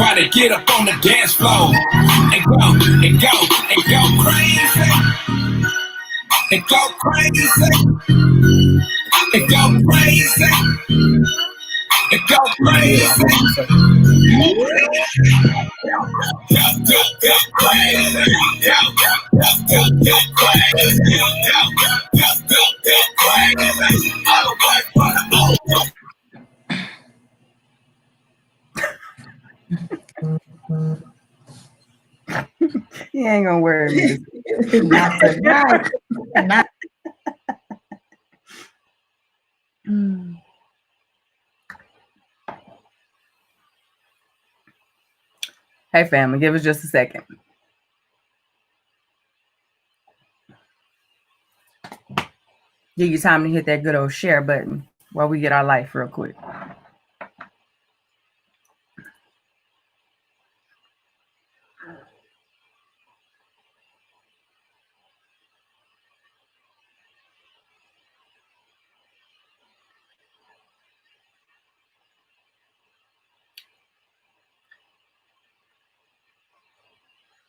Everybody get up on the dance floor and go, and go, and go crazy. And go crazy. And go crazy. And go crazy. You ain't gonna worry me. Not tonight. Not. Hey, family, give us just a second. Give you time to hit that good old share button while we get our life real quick.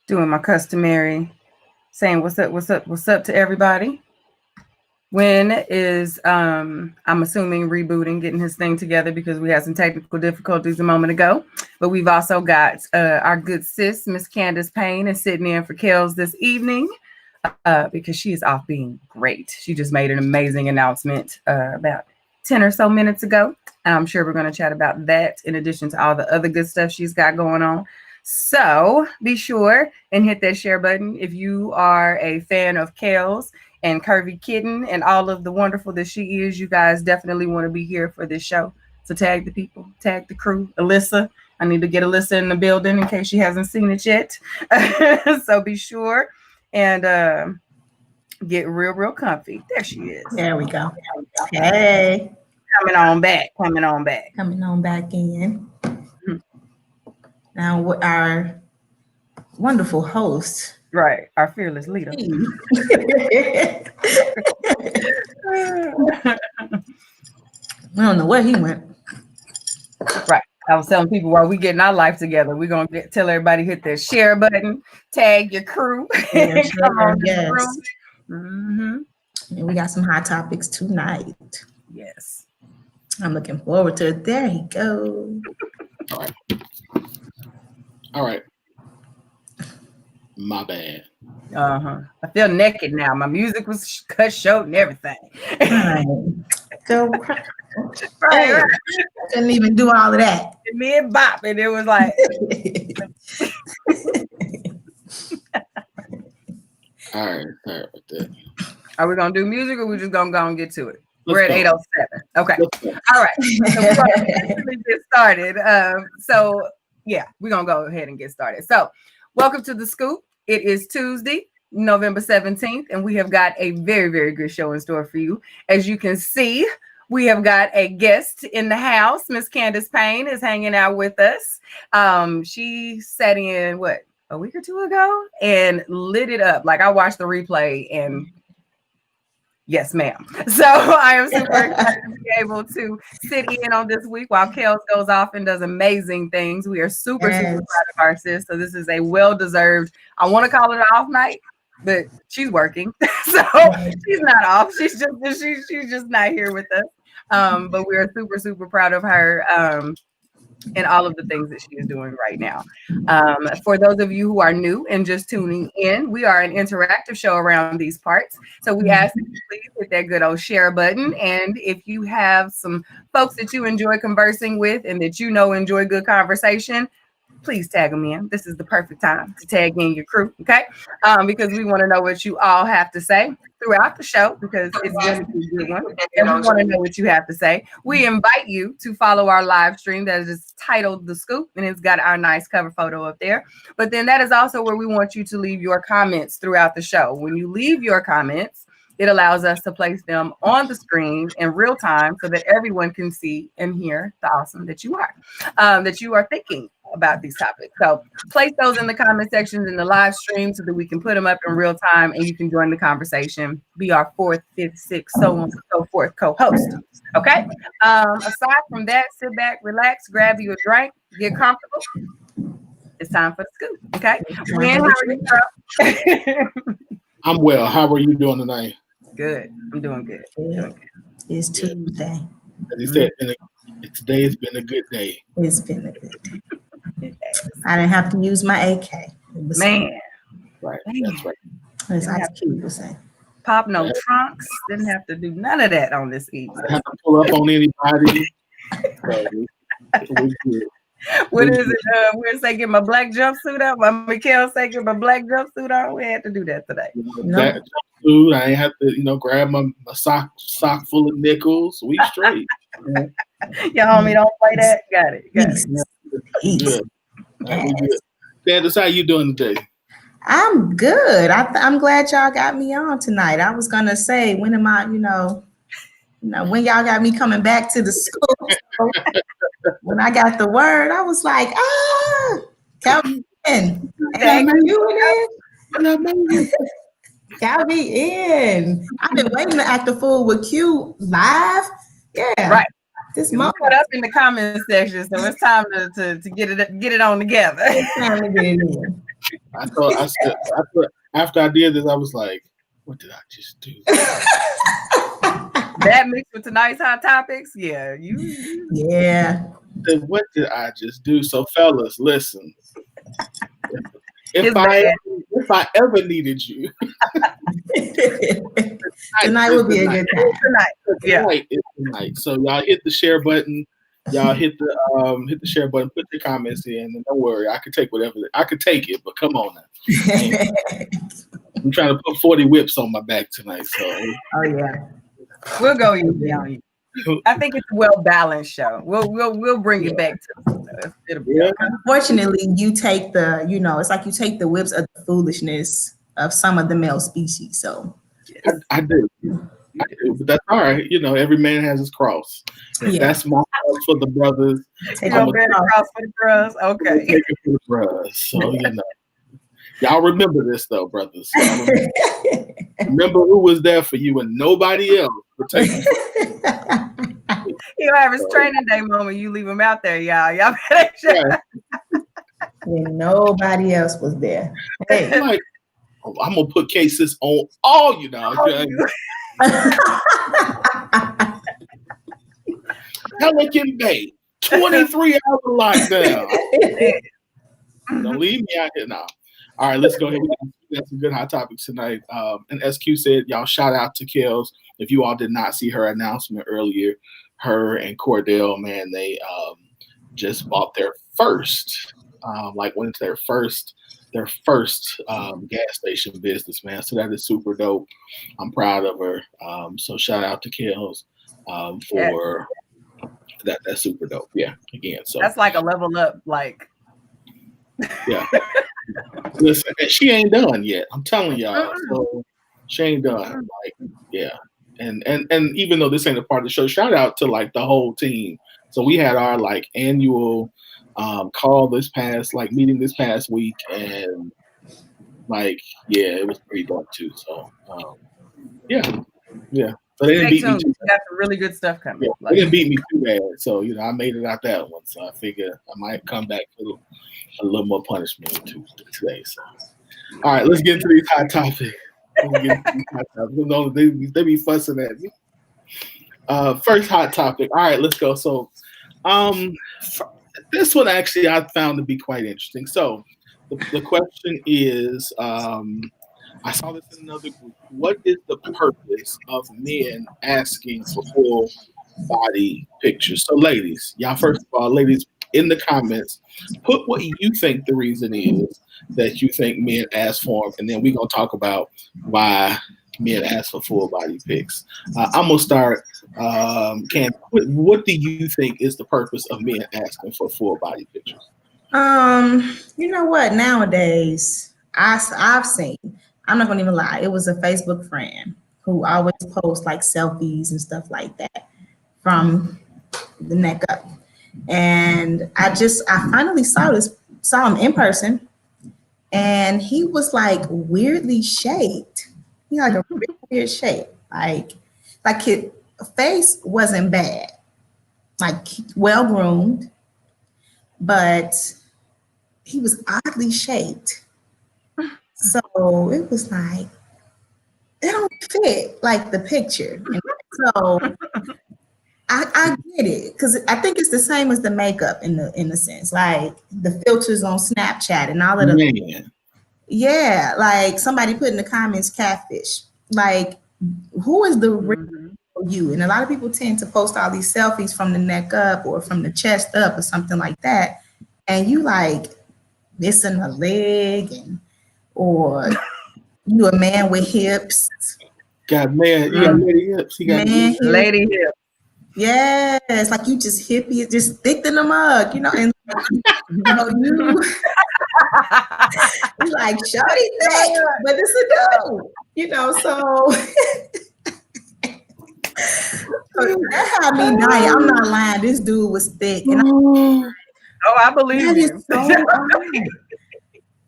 Doing my customary, saying what's up to everybody. Wynn is, I'm assuming, rebooting, getting his thing together because we had some technical difficulties a moment ago. But we've also got our good sis, Miss Candace Payne, is sitting in for Kels this evening because she is off being great. She just made an amazing announcement about 10 or so minutes ago. I'm sure we're going to chat about that in addition to all the other good stuff she's got going on. So be sure and hit that share button if you are a fan of Kels and Curvy Kitten and all of the wonderful that she is. You guys definitely want to be here for this show. So tag the people, tag the crew. Alyssa, I need to get Alyssa in the building in case she hasn't seen it yet. So be sure and get real comfy. There she is. There we go. Hey. Coming on back. Coming on back in. Now, our wonderful host. Right, our fearless leader. I don't know where he went. Right. I was telling people while we getting our life together, we're going to tell everybody hit the share button, tag your crew. Yeah, come on, yes. And we got some hot topics tonight. Yes. I'm looking forward to it. There you go. All right. My bad. I feel naked now. My music was cut short and everything. Right. Go. Right. Couldn't even do all of that. Me and Bop, and it was like. All right. Sorry about that. Are we gonna do music, or we just gonna go and get to it? We're at 8:07. Okay. All right. So we're gonna get started. So yeah, we're gonna go ahead and get started. So welcome to The Scoop. It is Tuesday, November 17th, and we have got a very good show in store for you. As you can see, we have got a guest in the house. Miss Candace Payne is hanging out with us. She sat in a week or two ago and lit it up. Like I watched the replay and yes, ma'am. So I am super excited to be able to sit in on this week while Kels goes off and does amazing things. We are super proud of our sis. So this is a well-deserved, I want to call it an off night, but she's working. So she's not off. She's just not here with us. But we are super proud of her. And all of the things that she is doing right now. For those of you who are new and just tuning in, we are an interactive show around these parts. So we ask that you please hit that good old share button. And if you have some folks that you enjoy conversing with and that you know enjoy good conversation, please tag them in. This is the perfect time to tag in your crew, okay? Because we want to know what you all have to say throughout the show because it's going to be a good one. And we want to know what you have to say. We invite you to follow our live stream that is titled The Scoop, and it's got our nice cover photo up there. But then that is also where we want you to leave your comments throughout the show. When you leave your comments, it allows us to place them on the screen in real time so that everyone can see and hear the awesome that you are thinking about these topics. So place those in the comment sections in the live stream so that we can put them up in real time and you can join the conversation, be our 4th, 5th, 6th, so on and so forth co-host. Okay. Aside from that, sit back, relax, grab you a drink, get comfortable, It's time for the scoop. Okay. When, how are you, girl? I'm well. How are you doing tonight? Good. I'm doing good. Doing good. It's Tuesday. As he said, today has been a good day. It's been a good day. I didn't have to use my AK. Man. Right. Man. That's right. As Ice Cube was saying. Pop no trunks. Didn't have to do none of that on this evening. I have to pull up on anybody. So we good. What is it? Where's they get my black jumpsuit on? My Mikhail say get my black jumpsuit on. We had to do that today. That jumpsuit, I ain't have to, grab my sock full of nickels. We straight. Your homie don't play that. Got it. We good. We good. Candace, how you doing today? I'm good. I'm glad y'all got me on tonight. I was gonna say, when am I, when y'all got me coming back to the school. When I got the word, I was like, count me in. Count me in. I've been waiting to act a fool with Q live. Yeah. Right. This we month. put up in the comment section, so it's time to get it on together. It's time to get it in. I thought after I did this, I was like, what did I just do? That mixed with tonight's hot topics, yeah. Yeah. What did I just do? So, fellas, listen. If I ever needed you, tonight would be a good time. Tonight is tonight. So y'all hit the share button. Y'all hit the share button. Put your comments in, and don't worry, I can take whatever. I could take it, but come on now. I'm trying to put 40 whips on my back tonight. So. Oh yeah. We'll go easy on you. I think it's a well-balanced show. We'll bring it back to it'll be okay. Unfortunately, you take the, it's like you take the whips of the foolishness of some of the male species. So I do. But that's all right. Every man has his cross. That's my cross for the brothers. Take a cross for the bros. Okay. Take it for the bros. So y'all remember this though, brothers. Remember who was there for you and nobody else would take it. He'll have his training day moment. You leave him out there, y'all. Y'all better sure. When nobody else was there. Hey. I'm gonna put cases on all you now. Pelican Bay, 23 hour lockdown. Don't leave me out here now. All right, let's go ahead. We got some good hot topics tonight. And SQ said, y'all shout out to Kels. If you all did not see her announcement earlier, her and Cordell, man, they just bought their first, went into their first gas station business, man. So that is super dope. I'm proud of her. So shout out to Kels for that. That's super dope. Yeah. Again, so that's like a level up, yeah. Listen, she ain't done yet. I'm telling y'all. So she ain't done. And even though this ain't a part of the show, shout out to the whole team. So we had our annual call meeting this past week, and it was pretty dope too. So yeah. So they didn't beat me too bad. Got some really good stuff coming. Yeah, they didn't beat me too bad. So I made it out that one. So I figure I might come back for a little more punishment today. So all right, let's get into these hot topics. They be fussing at me. First hot topic. All right, let's go. So this one actually I found to be quite interesting. So the question is, I saw this in another group. What is the purpose of men asking for full body pictures? So ladies, first of all, ladies, in the comments, put what you think the reason is that you think men ask for them, and then we're going to talk about why men ask for full body pics. I'm going to start. What do you think is the purpose of men asking for full body pictures? You know what? Nowadays, I've seen, I'm not going to even lie, it was a Facebook friend who always posts selfies and stuff like that from the neck up. And I finally saw him in person, and he was weirdly shaped. He had a really weird shape. His face wasn't bad, well groomed, but he was oddly shaped. So it was like, it don't fit like the picture. And so I get it, because I think it's the same as the makeup in a sense, like the filters on Snapchat and all of the Man. yeah, like somebody put in the comments catfish. Like, who is the real you? And a lot of people tend to post all these selfies from the neck up or from the chest up or something like that, and you like missing a leg, and or you a man with hips. God, man, you got lady hips. He got Man, Lady hip. yeah, it's like you just hippie, just thick in the mug, you know, and you like shorty thick, but it's a dude, you know, so that had me dying. I'm not lying. This dude was thick, and Oh, I believe that is you. so odd.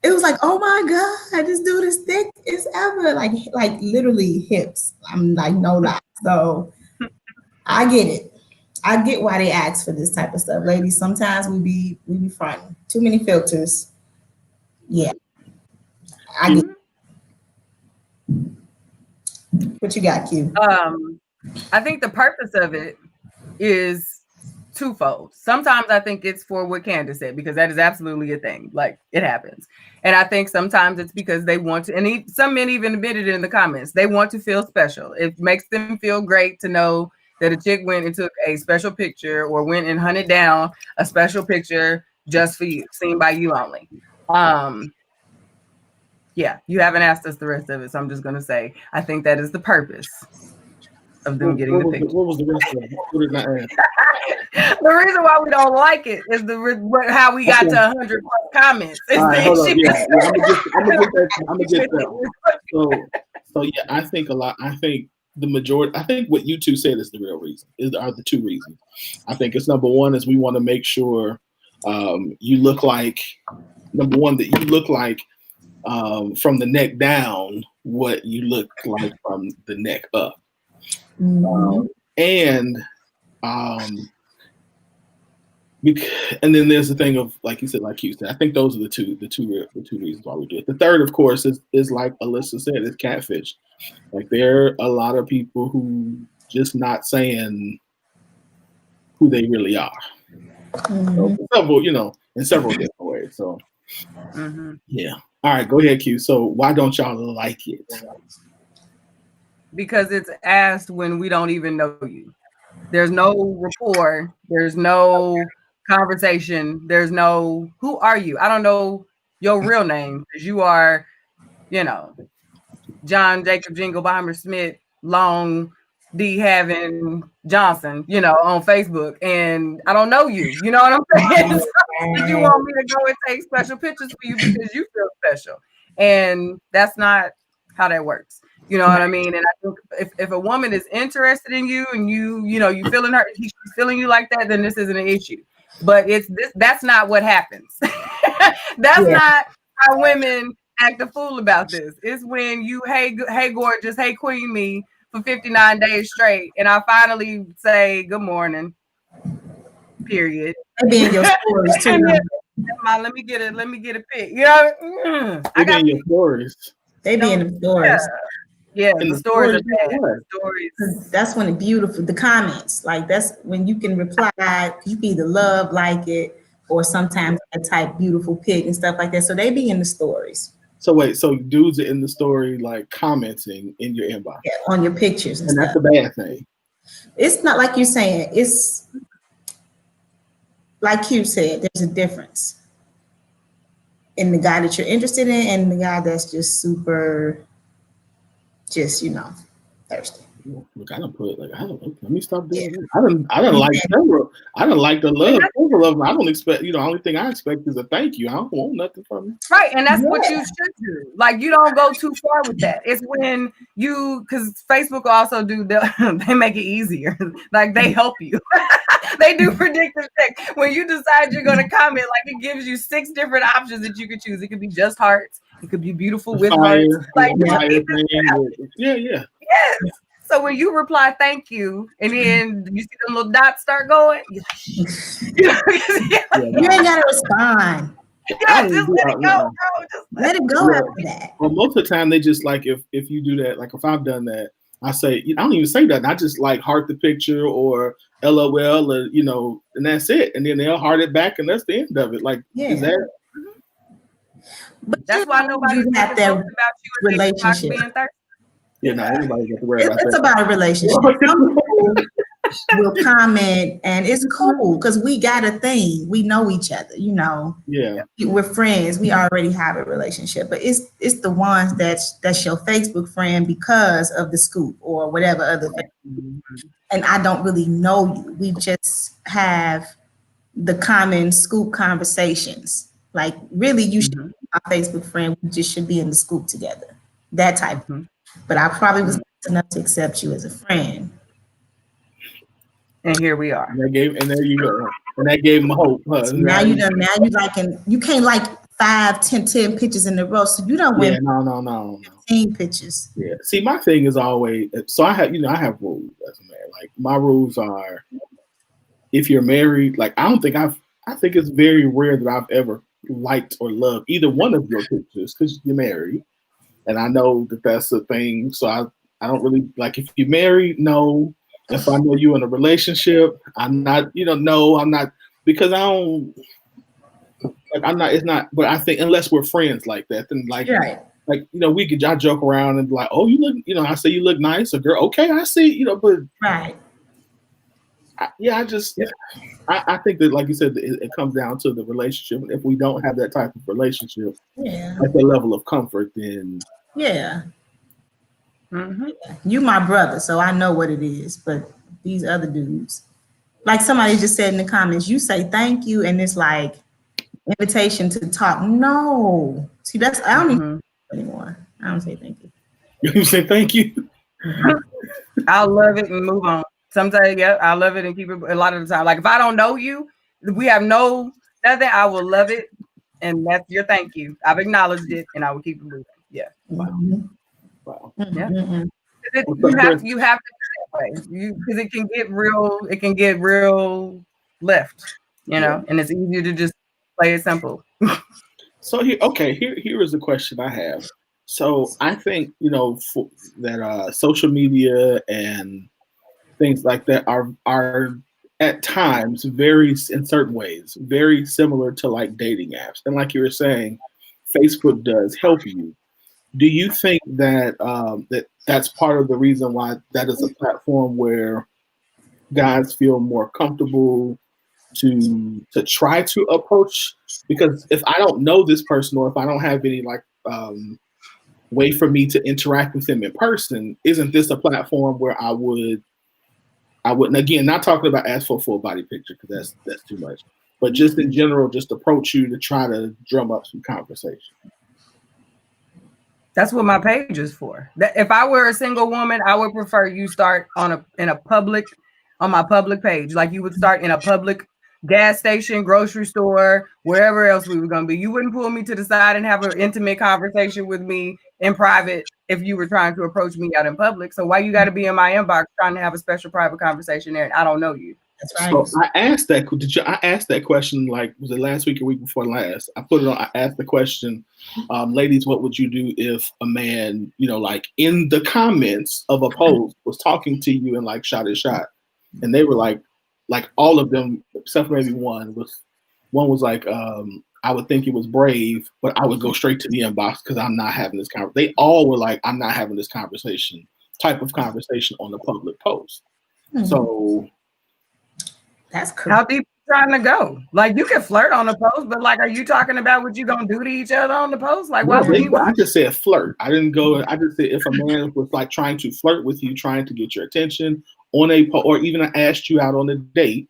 It was like, oh my god, this dude is thick as ever, like literally hips. I'm like, no lie. So I get it. I get why they ask for this type of stuff, ladies. Sometimes we be fronting too many filters. Yeah, I get it. What you got, Q? I think the purpose of it is twofold. Sometimes I think it's for what Candace said, because that is absolutely a thing. Like, it happens. And I think sometimes it's because they want to, and some men even admitted it in the comments, they want to feel special. It makes them feel great to know that a chick went and took a special picture or went and hunted down a special picture just for you, seen by you only. Yeah, you haven't asked us the rest of it, so I'm just going to say, I think that is the purpose of them getting the picture. What was the rest of it? What did I ask? The reason why we don't like it is how we got to 100 comments. All right, hold on. Yeah, I'm gonna get that. So yeah, I think the majority. I think what you two said is the real reason. Are the two reasons. I think it's number one is we want to make sure you look like, number one, that you look like from the neck down what you look like from the neck up. And then there's the thing of, like you said, like you said, I think those are the two reasons why we do it. The third, of course, is like Alyssa said, is catfish. Like, there are a lot of people who just not saying who they really are. So in several different ways. So yeah. All right, go ahead, Q. So why don't y'all like it? Because it's asked when we don't even know you. There's no rapport. There's no conversation. There's no, who are you? I don't know your real name, because you are, John Jacob Jingleheimer Smith, Long D. Having Johnson, on Facebook, and I don't know you. You know what I'm saying? So you want me to go and take special pictures for you because you feel special, and that's not how that works. You know what I mean? And I think if a woman is interested in you and you feeling her, she's feeling you like that, then this isn't an issue. But that's not what happens. That's not how women act a fool about this. It's when you, hey gorgeous, hey queen me for 59 days straight, and I finally say good morning. Period. They be in your stories too. Let me get a pic. They be in your stories. They be in the stories. Yeah, the stories are bad. Stories. That's when it's beautiful. The comments, like, that's when you can reply. You can either love, like it, or sometimes I type beautiful pic and stuff like that. So they be in the stories. So wait, so dudes are in the story, like, commenting in your inbox, on your pictures, and that's a bad thing. It's not like you're saying. It's like you said. There's a difference in the guy that you're interested in and the guy that's just super. Just thirsty. Look, I don't put let me stop doing it. I don't like several. I don't like the love several of them. I don't expect, the only thing I expect is a thank you. I don't want nothing from you. Right, and that's what you should do. Like, you don't go too far with that. It's when because Facebook also they make it easier. Like, they help you. They do predictive text. When you decide you're going to comment, like, it gives you 6 different options that you could choose. It could be just hearts. It could be beautiful with hearts. Like, yeah. Yes. So when you reply, thank you, and then you see the little dots start going, you ain't got to respond. Yeah, just let it go, bro. Just let it go after that. Well, most of the time they just like if you do that, like if I've done that, I say I don't even say that. I just like heart the picture or LOL or and that's it. And then they'll heart it back and that's the end of it. Like is that? But that's why nobody's have that that relationship. relationship. Yeah, no, everybody got to worry about that. It's about a relationship. Some people will comment, and it's cool because we got a thing. We know each other. Yeah, we're friends. We already have a relationship. But it's the ones that's your Facebook friend because of the scoop or whatever other thing. And I don't really know you. We just have the common scoop conversations. Like really, you should be my Facebook friend. We just should be in the scoop together. That type. But I probably was nice enough to accept you as a friend. And here we are. And there you go. And that gave them hope. So now you can't like 5, 10 pictures in a row. So you don't win. Yeah, no. 15 pictures. Yeah. See, my thing is always so I have rules as a man. Like my rules are if you're married, like I think it's very rare that I've ever liked or loved either one of your pictures because you're married. And I know that that's a thing. So I don't really like if you're married, no. If I know you're in a relationship, I'm not, no, I'm not because I don't like I'm not it's not but I think unless we're friends like that, then like right. Like, I joke around and be like, oh, you look, I say you look nice, or girl, okay, I see, but right. I think that, like you said, it comes down to the relationship. If we don't have that type of relationship, at the level of comfort, then you my brother, so I know what it is. But these other dudes, like somebody just said in the comments, you say thank you, and it's like invitation to talk. No, see that's I don't even anymore. I don't say thank you. You say thank you. I'll love it and move on. Sometimes, I love it and keep it. A lot of the time, like if I don't know you, we have nothing. I will love it, and that's your thank you. I've acknowledged it, and I will keep it moving. Yeah. Wow. Yeah. You have to do that way. Because it can get real. It can get real left. And it's easier to just play it simple. So here is the question I have. So I think that social media and things like that are at times in certain ways very similar to like dating apps. And like you were saying, Facebook does help you. Do you think that that's part of the reason why that is a platform where guys feel more comfortable to try to approach? Because if I don't know this person or if I don't have any like way for me to interact with them in person, isn't this a platform where I wouldn't, again, not talking about ask for a full body picture because that's too much, but just in general, just approach you to try to drum up some conversation. That's what my page is for. If I were a single woman, I would prefer you start on my public page, like you would start in a public gas station, grocery store, wherever else we were going to be. You wouldn't pull me to the side and have an intimate conversation with me in private if you were trying to approach me out in public. So why you got to be in my inbox trying to have a special private conversation there and I don't know you? That's right. So I asked that question, like, was it last week or week before last? I asked the question, ladies, what would you do if a man, like in the comments of a post was talking to you and like shot his shot? And they were like all of them, except for maybe one was like, I would think it was brave, but I would go straight to the inbox because I'm not having this conversation. They all were like, I'm not having this type of conversation on the public post. So that's cool. How deep are you trying to go? Like you can flirt on the post, but like, are you talking about what you gonna do to each other on the post? Like, what would you? I just said flirt. I didn't go. I just said if a man was like trying to flirt with you, trying to get your attention on a post, or even asked you out on a date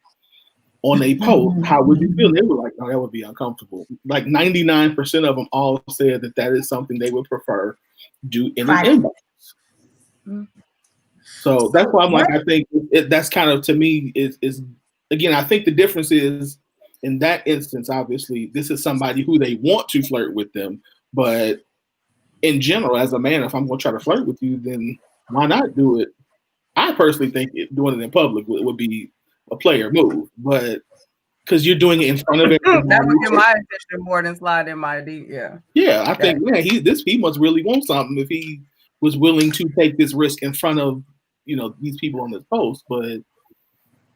on a post, how would you feel? They were like, "Oh, that would be uncomfortable." Like 99% of them all said that is something they would prefer do in an inbox. So that's why I'm like, I think that's kind of to me is again, I think the difference is in that instance, obviously, this is somebody who they want to flirt with them. But in general, as a man, if I'm going to try to flirt with you, then why not do it? I personally think doing it in public would be a player move. But because you're doing it in front of everyone. That would get my attention more than slide in my D. Yeah. Yeah, I think he must really want something if he was willing to take this risk in front of these people on this post. But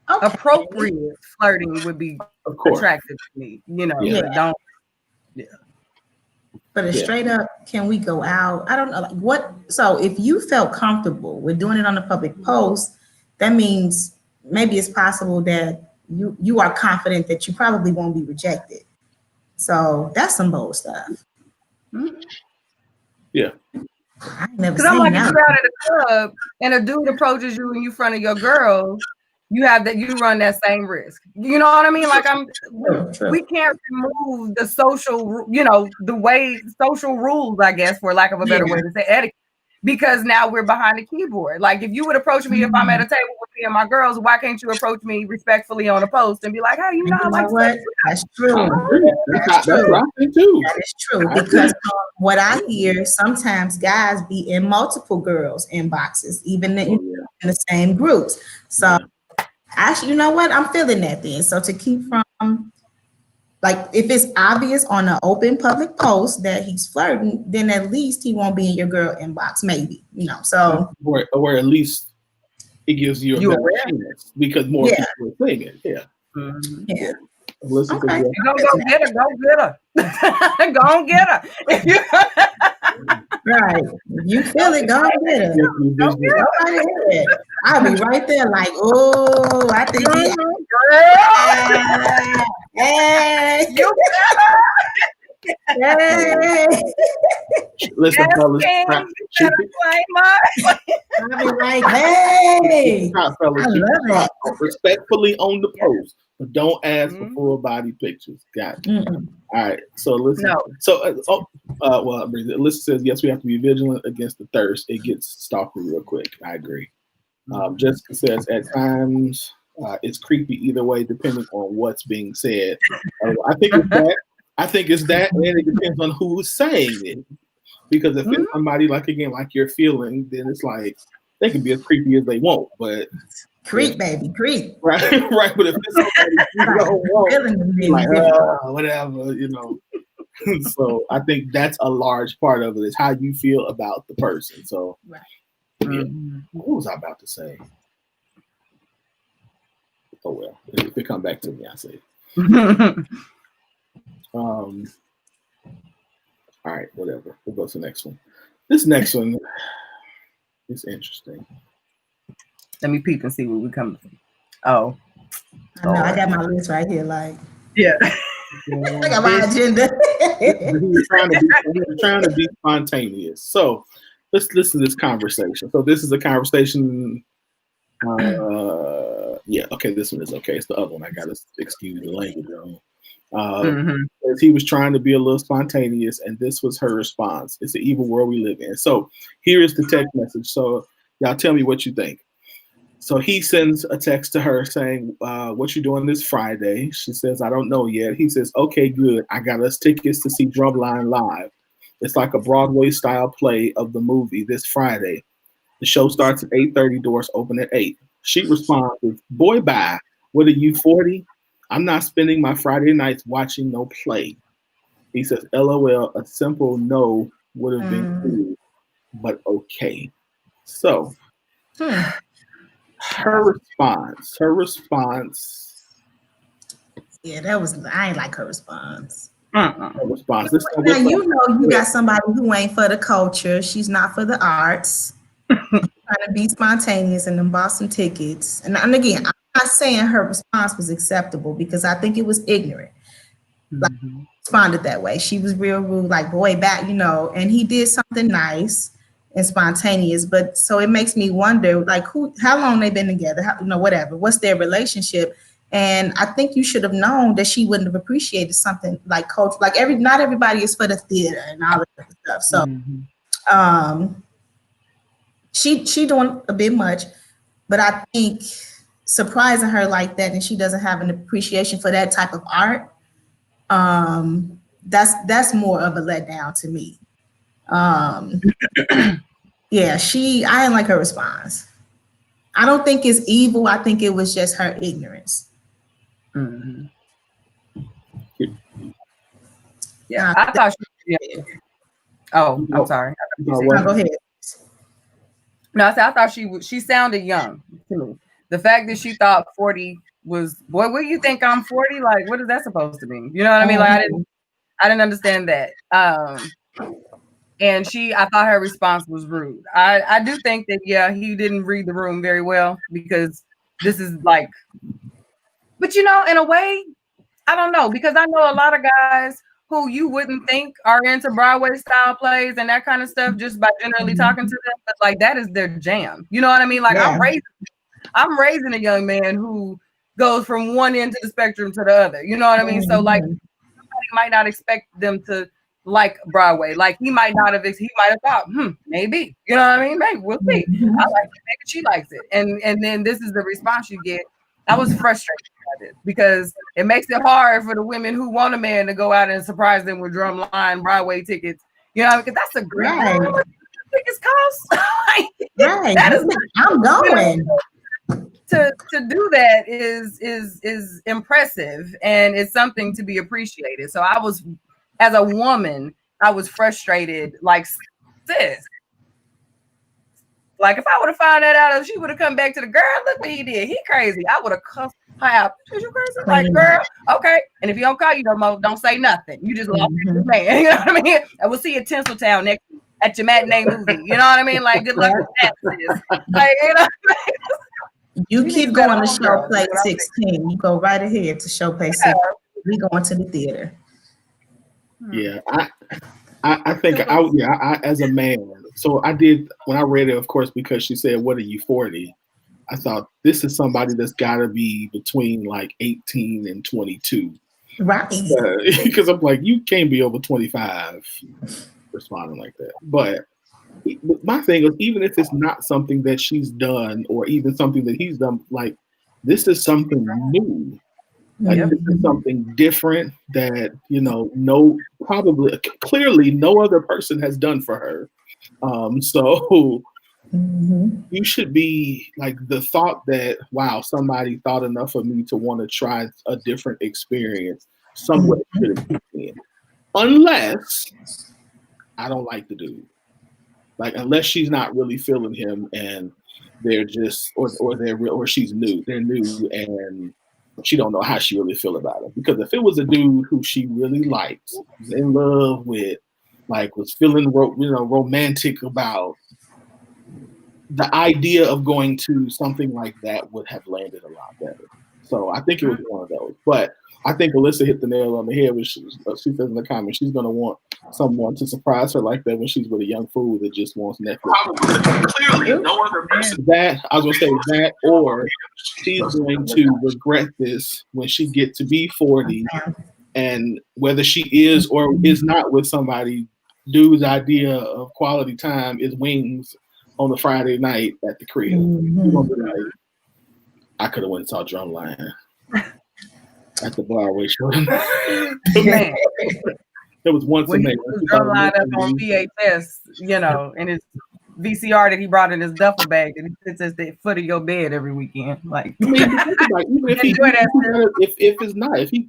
appropriate flirting would be of course attractive to me. But a straight up, can we go out? I don't know. Like what? So if you felt comfortable with doing it on a public post, that means maybe it's possible that you are confident that you probably won't be rejected. So that's some bold stuff. Yeah. I never Because I'm seen like, that. if you're out at a club and a dude approaches you in front of your girl, you run that same risk. You know what I mean? Like True. we can't remove the social, the way social rules, I guess, for lack of a better way to say etiquette, because now we're behind the keyboard. Like if you would approach me if I'm at a table with me and my girls, why can't you approach me respectfully on a post and be like, hey, what? That's true. That's what I think too. That is true because what I hear, sometimes guys be in multiple girls' inboxes, even in the same groups. So actually, you know what? I'm feeling that then. So to keep from, like, if it's obvious on an open public post that he's flirting, then at least he won't be in your girl inbox, maybe, so. Or at least it gives you a better chance because more people are saying it. Yeah. Mm-hmm. Yeah. Listen okay. Go get her. Go get her. Go get her. Right. If you feel it, go get her. I'll be right there like, oh, I think hey. You better. Hey. Listen, fellas. I'll be like, hey. I love it. Respectfully on the post. But don't ask for full body pictures. Got it. All right. So listen. No. So Alyssa says yes, we have to be vigilant against the thirst. It gets stalkery real quick. I agree. Jessica says at times it's creepy either way, depending on what's being said. I think it's that, and it depends on who's saying it. Because if it's somebody like you're feeling, then it's like they can be as creepy as they want, but. Creep, baby, creep. Right. But if it's somebody like, whatever, So I think that's a large part of it is how you feel about the person. So, what was I about to say? Oh well, if it come back to me, I say. All right, whatever. We'll go to the next one. This next one is interesting. Let me peep and see where we coming from. Oh. I know, I got my list right here, like. Yeah. I got my agenda. He's trying to be spontaneous. So let's listen to this conversation. So this is a conversation. Okay, this one is okay. It's the other one. I gotta excuse the language. He was trying to be a little spontaneous, and this was her response. It's the evil world we live in. So here is the text message. So y'all tell me what you think. So he sends a text to her saying, what you doing this Friday? She says, I don't know yet. He says, okay, good. I got us tickets to see Drumline live. It's like a Broadway style play of the movie this Friday. The show starts at 8:30, doors open at 8. She responds with, boy, bye. What are you, 40? I'm not spending my Friday nights watching no play. He says, LOL, a simple no would have been cool, but okay. So her response. Yeah, I ain't like her response. Her response. Now you got somebody who ain't for the culture. She's not for the arts. Trying to be spontaneous and then bought some tickets. And again, I'm not saying her response was acceptable because I think it was ignorant. Like, responded that way. She was real rude, like boy back, and he did something nice and spontaneous. But so it makes me wonder, like, how long they been together, whatever. What's their relationship? And I think you should have known that she wouldn't have appreciated something like culture. Like not everybody is for the theater and all that stuff. So she doing a bit much, but I think surprising her like that and she doesn't have an appreciation for that type of art, that's more of a letdown to me. Yeah, I didn't like her response. I don't think it's evil. I think it was just her ignorance. Yeah, I thought she. Yeah. Oh, I'm sorry. Go ahead. No, I said I thought she sounded young to me. The fact that she thought 40 was, boy, what do you think I'm 40? Like, what is that supposed to mean? You know what I mean? Like, I didn't understand that. And I thought her response was rude. I do think that, yeah, he didn't read the room very well, because this is like, but you know, in a way, I don't know, because I know a lot of guys who you wouldn't think are into Broadway style plays and that kind of stuff just by generally talking to them, but like that is their jam. You know what I mean? Like I'm raising a young man who goes from one end of the spectrum to the other. You know what I mean? So like, somebody might not expect them to like Broadway. Like he might have thought, maybe. You know what I mean? Maybe we'll see. I like it. Maybe she likes it. And then this is the response you get. I was frustrated by this because it makes it hard for the women who want a man to go out and surprise them with Drumline Broadway tickets. You know, because that's a great tickets cost. Right. That is, I'm going. To do that is impressive, and it's something to be appreciated. So I was, as a woman, I was frustrated. Like, sis, like if I would have found that out, if she would have come back to the girl, look what he did. He crazy. I would have cussed her out. Is you crazy? Like, girl, okay. And if he don't call you no more, don't say nothing. You just lost your man. You know what I mean? And we'll see you at Tinseltown next week at your matinee movie. You know what I mean? Like, good luck with that, sis. Like, you know. You keep going to show play 16. You go right ahead to show play 16. We going to the theater. Yeah, I think I as a man. So I did when I read it, of course, because she said, "What are you 40?" I thought this is somebody that's got to be between like 18 and 22, right? Because I'm like, you can't be over 25 responding like that. But my thing is, even if it's not something that she's done or even something that he's done, like this is something new. Like this is something different that, you know, clearly no other person has done for her. So you should be like the thought that, wow, somebody thought enough of me to want to try a different experience. Somewhere should have kicked in. Unless I don't like the dude. Like unless she's not really feeling him and they're just or they're real or she's new. They're new and she don't know how she really feel about it. Because if it was a dude who she really liked, was in love with, like was feeling romantic about, the idea of going to something like that would have landed a lot better. So I think it was one of those. But I think Alyssa hit the nail on the head when she says in the comments she's going to want someone to surprise her like that when she's with a young fool that just wants Netflix. Clearly, no other person. That I was going to say that, or she's going to regret this when she gets to be 40, and whether she is or is not with somebody, dude's idea of quality time is wings on the Friday night at the crib. Like, I could have went and saw Drumline at the Broadway show. Man. There was once when a he was Drumline up on VHS, you know, and his VCR that he brought in his duffel bag, and he sits at the foot of your bed every weekend. Like, I mean, even if he's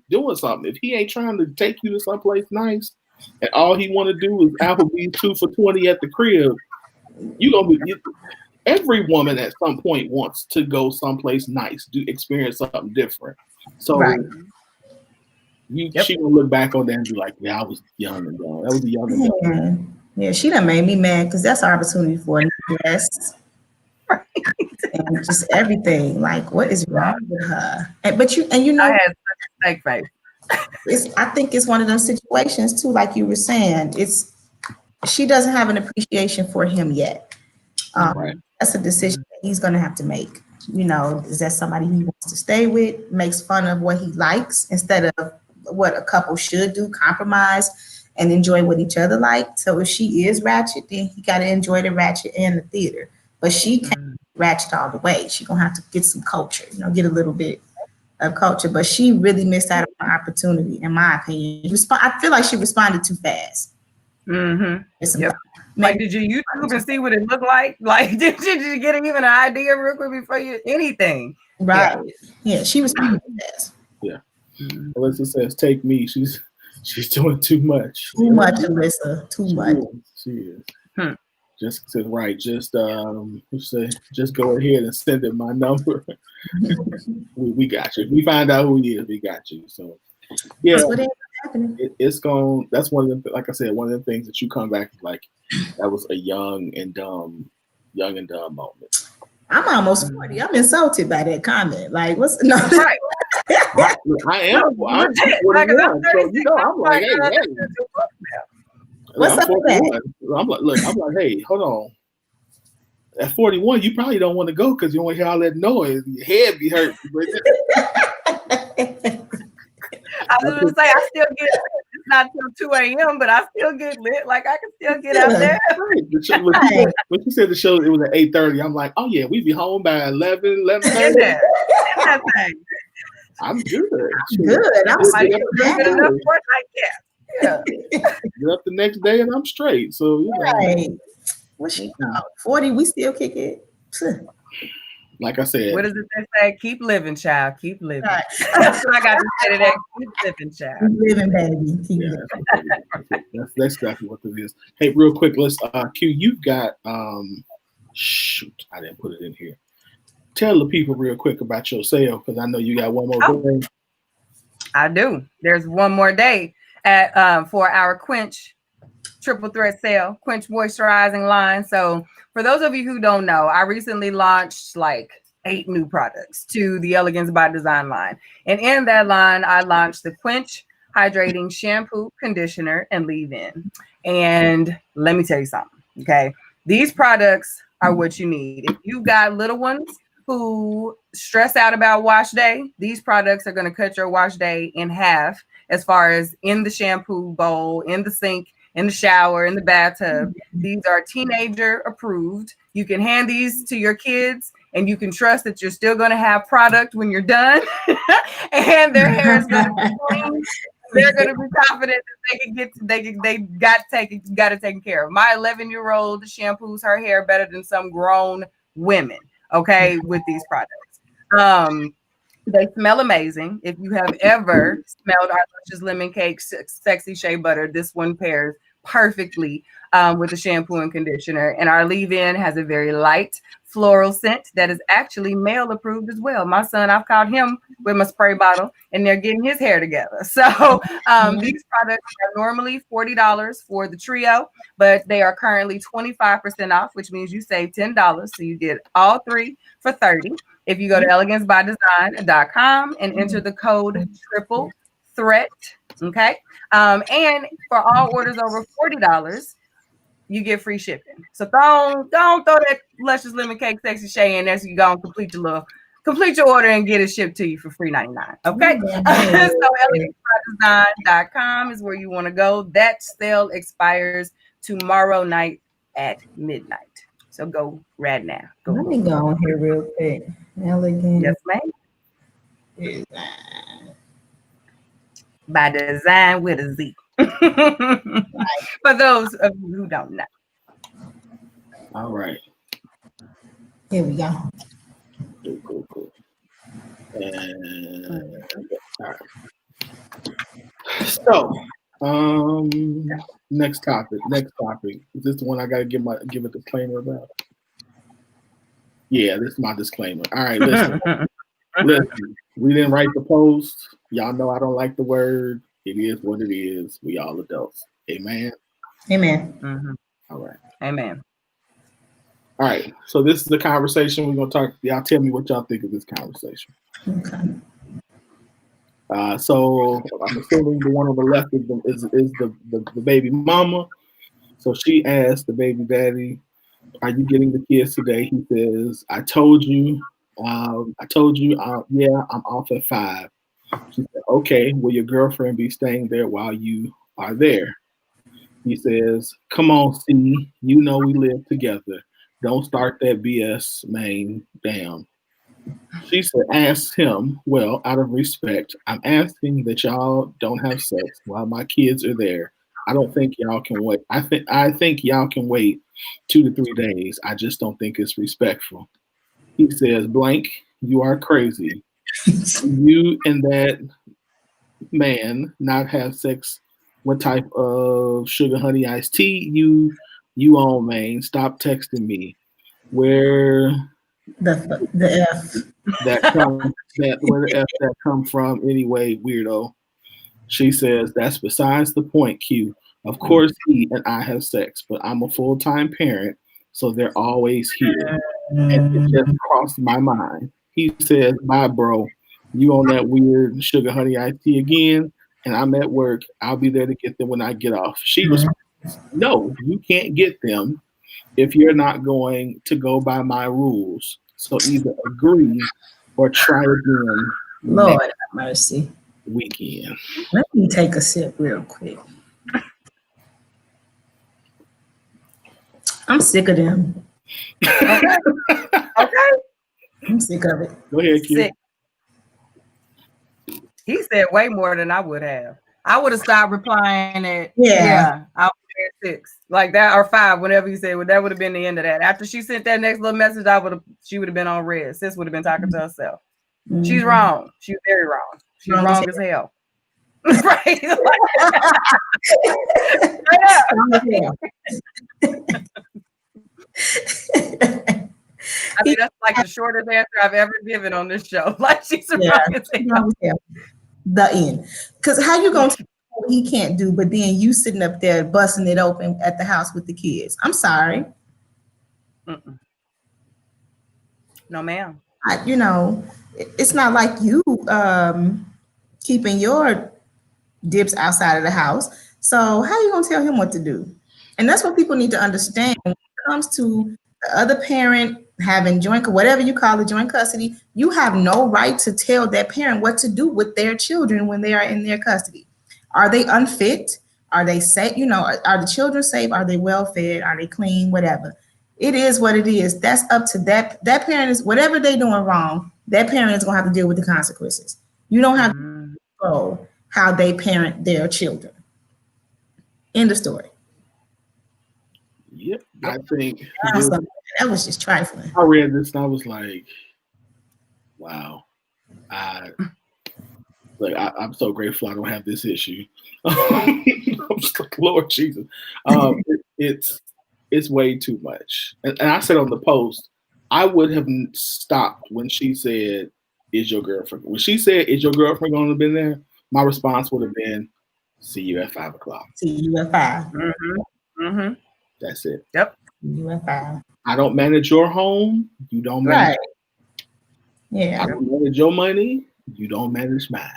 doing something, if he ain't trying to take you to someplace nice, and all he want to do is Applebee's 2 for $20 at the crib, every woman at some point wants to go someplace nice, experience something different. So she gonna look back on that and be like, "Yeah, I was young and dumb. That was a young and dumb." Yeah, she done made me mad because that's our opportunity for a new dress. Right. And just everything. Like, what is wrong with her? I had such a fake face. I think it's one of those situations too, like you were saying. She doesn't have an appreciation for him yet. That's a decision that he's gonna have to make. You know, is that somebody he wants to stay with, makes fun of what he likes instead of what a couple should do, compromise and enjoy what each other like. So if she is ratchet, then he got to enjoy the ratchet and the theater. But she can't ratchet all the way. She's going to have to get some culture, get a little bit of culture. But she really missed out on an opportunity, in my opinion. I feel like she responded too fast. Like, did you YouTube and see what it looked like? Like, did you get even an idea real quick before anything? Right. Yeah, she responded too fast. Yeah. Alyssa says, "Take me." She's doing too much. Too much, Alyssa. Too much. She is. Just said right. Just just go ahead and send it my number. we got you. If we find out who he is, we got you. So yeah, That's what ends up happening. it's going. That's one of the, like I said, one of the things that you come back like that was a young and dumb moment. I'm almost 40. I'm insulted by that comment. Like, what's no? Right. I am. I'm 41, so you know, I'm like, hey. What's up with that? I'm like, hey, hold on. At 41, you probably don't want to go because you want to hear all that noise. Your head be hurt. I was going to say, I still get lit. It's not till 2 a.m., but I still get lit. Like, I can still get out there. When you said the show, it was at 8:30. I'm like, oh, yeah, we'd be home by 11:30. Yeah. That thing. I'm good. Good. I'm Good enough for it like that. Yeah. Get up the next day and I'm straight. So, you know. Right. What she 40, we still kick it. Like I said. What does it say? Keep living, child. Keep living. Right. That's what I got to say today. Keep living, child. Keep living, baby. Keep living. That's exactly what it is. Hey, real quick, let's Q, you've got shoot, I didn't put it in here. Tell the people real quick about your sale because I know you got one more day. I do. There's one more day at for our Quench triple threat sale, Quench moisturizing line. So for those of you who don't know, I recently launched like 8 new products to the Elegance by Design line. And in that line, I launched the Quench hydrating shampoo, conditioner, and leave-in. And let me tell you something, okay? These products are what you need. If you got little ones who stress out about wash day, these products are going to cut your wash day in half as far as in the shampoo bowl, in the sink, in the shower, in the bathtub. These are teenager approved. You can hand these to your kids and you can trust that you're still going to have product when you're done and their hair is going to be clean. They're going to be confident that they got it taken care of. My 11-year-old shampoos her hair better than some grown women, okay, with these products. They smell amazing. If you have ever smelled our Luscious Lemon Cake Sexy Shea Butter, this one pairs perfectly with the shampoo and conditioner. And our leave-in has a very light floral scent that is actually male approved as well. My son, I've caught him with my spray bottle and they're getting his hair together. So these products are normally $40 for the trio, but they are currently 25% off, which means you save $10. So you get all 3 for $30. If you go to elegancebydesign.com and enter the code triple threat, okay? And for all orders over $40, you get free shipping. So don't throw that Luscious Lemon Cake Sexy Shea in there so you go and complete your order and get it shipped to you for free $99. Okay. So elegancebydesign.com is where you want to go. That sale expires tomorrow night at midnight. So go right now. Let me go on here real quick. Elegant. Yes, ma'am. By Design with a Z. For those of you who don't know. All right. Here we go. Cool. And, all right. So, next topic. Is this the one I gotta give a disclaimer about? Yeah, this is my disclaimer. All right, listen. We didn't write the post. Y'all know I don't like the word. It is what it is. We all adults. Amen. Amen. Mm-hmm. All right. Amen. All right. So this is the conversation we're gonna talk. Y'all tell me what y'all think of this conversation. Okay. So I'm assuming the one on the left is the baby mama. So she asked the baby daddy, "Are you getting the kids today?" He says, "I told you. Yeah, I'm off at 5." She said, "Okay, will your girlfriend be staying there while you are there?" He says, "Come on, C. You know we live together. Don't start that BS, man. Damn." She said, "Ask him. Well, out of respect, I'm asking that y'all don't have sex while my kids are there. I don't think y'all can wait. I think y'all can wait 2 to 3 days. I just don't think it's respectful." He says, "Blank, you are crazy. You and that man not have sex what type of sugar honey iced tea you on, man. Stop texting me. Where The F. that come where the F that come from anyway, weirdo. She says that's besides the point, Q. Of course he and I have sex, but I'm a full-time parent, so they're always here. And it just crossed my mind. He says, bye, bro. You on that weird sugar honey iced tea again? And I'm at work. I'll be there to get them when I get off. She responds, no, you can't get them if you're not going to go by my rules. So either agree or try again. Lord have mercy. Weekend. Let me take a sip real quick. I'm sick of them. Okay. I'm sick of it. Go ahead, Q. Sick. He said way more than I would have. I would have stopped replying at I would at 6 like that or 5 whenever you said. Well, that would have been the end of that. After she sent that next little message, she would have been on red. Sis would have been talking to herself. Mm-hmm. She's wrong. She's very wrong. She's wrong as hell. Right? I mean, that's like the shortest answer I've ever given on this show. Like she's wrong as hell. The end. Because how you gonna tell what he can't do, but then you sitting up there busting it open at the house with the kids? I'm sorry. Mm-mm. No, ma'am. It's not like you keeping your dips outside of the house. So how you gonna tell him what to do? And that's what people need to understand when it comes to the other parent having whatever you call it, joint custody. You have no right to tell that parent what to do with their children when they are in their custody. Are they unfit? Are they safe? Are the children safe? Are they well fed? Are they clean? Whatever. It is what it is. That's up to that parent. Is whatever they're doing wrong, that parent is gonna have to deal with the consequences. You don't have to control how they parent their children. End of story. Yep. I think that was just trifling. I read this and I was like, wow. I'm so grateful I don't have this issue. I'm just like, Lord Jesus. It's way too much. And I said on the post, I would have stopped when she said, is your girlfriend? When she said, is your girlfriend going to be there? My response would have been, see you at 5 o'clock. See you at 5. Mm-hmm. Mm-hmm. That's it. Yep. See you at 5. I don't manage your home. You don't manage. Right. Yeah. I don't manage your money. You don't manage mine.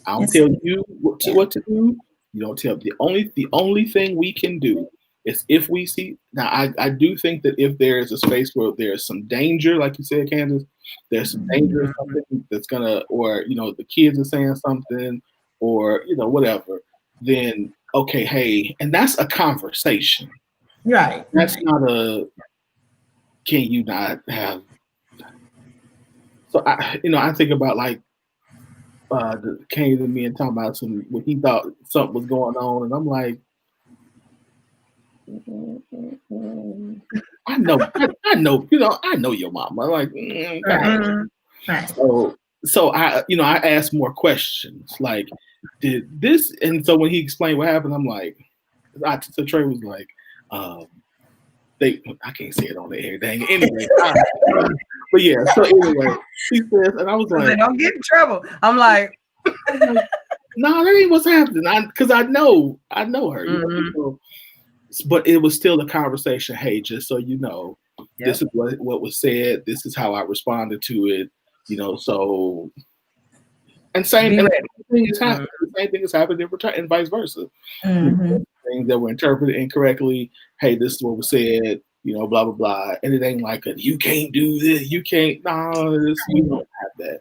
I don't tell you what to do. You don't tell. The only thing we can do is if we see. Now, I do think that if there is a space where there's some danger, like you said, Candace, there's some danger or something that's gonna, or the kids are saying something, or whatever, then okay, hey, and that's a conversation. Right. That's not a. Can you not have? So I think about like came to me and talking about when he thought something was going on, and I'm like, I know your mama. I'm like, right. So I asked more questions like, did this? And so when he explained what happened, I'm like, so Trey was like, I can't say it on the air, dang. Anyway, but yeah. So anyway, he says, and I was like, "Don't get in trouble." I'm like, "No, that ain't what's happening." Because I know her. Mm-hmm. But it was still a conversation. Hey, just so you know, this is what was said. This is how I responded to it. So. And same thing is happening. The same thing is happening in return, and vice versa. Mm-hmm. Things that were interpreted incorrectly. Hey, this is what was said. Blah blah blah. And it ain't like you can't do this. You can't. No, we don't have that.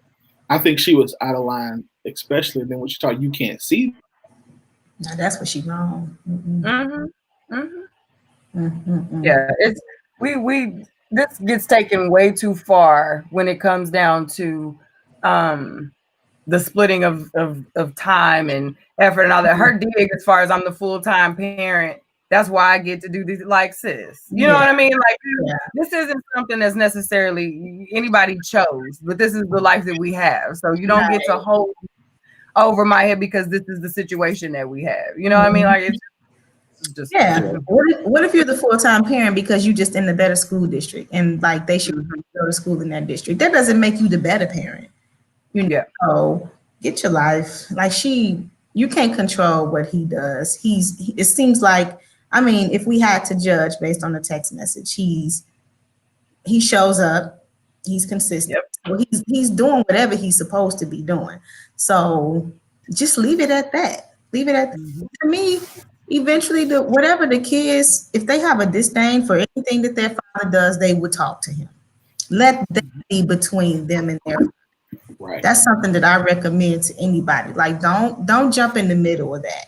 I think she was out of line, especially then when she thought you can't see. Now that's what she wrong. Mm-hmm. Mm-hmm. Mm-hmm. Mm-hmm. Yeah, it's we. This gets taken way too far when it comes down to the splitting of time and effort and all that. Her dig, as far as I'm the full-time parent, that's why I get to do this, like, sis. You know what I mean? Like, this isn't something that's necessarily anybody chose, but this is the life that we have. So you don't get to hold over my head because this is the situation that we have. You know what I mean? Like it's just yeah. What if you're the full-time parent because you just in the better school district and like they should go to school in that district? That doesn't make you the better parent. You know, so get your life. Like you can't control what he does. It seems like, I mean, if we had to judge based on the text message, he shows up, he's consistent. So he's doing whatever he's supposed to be doing. So just leave it at that. Leave it at that. To me, eventually whatever the kids, if they have a disdain for anything that their father does, they would talk to him. Let that be between them and their father. Right. That's something that I recommend to anybody. Like don't jump in the middle of that.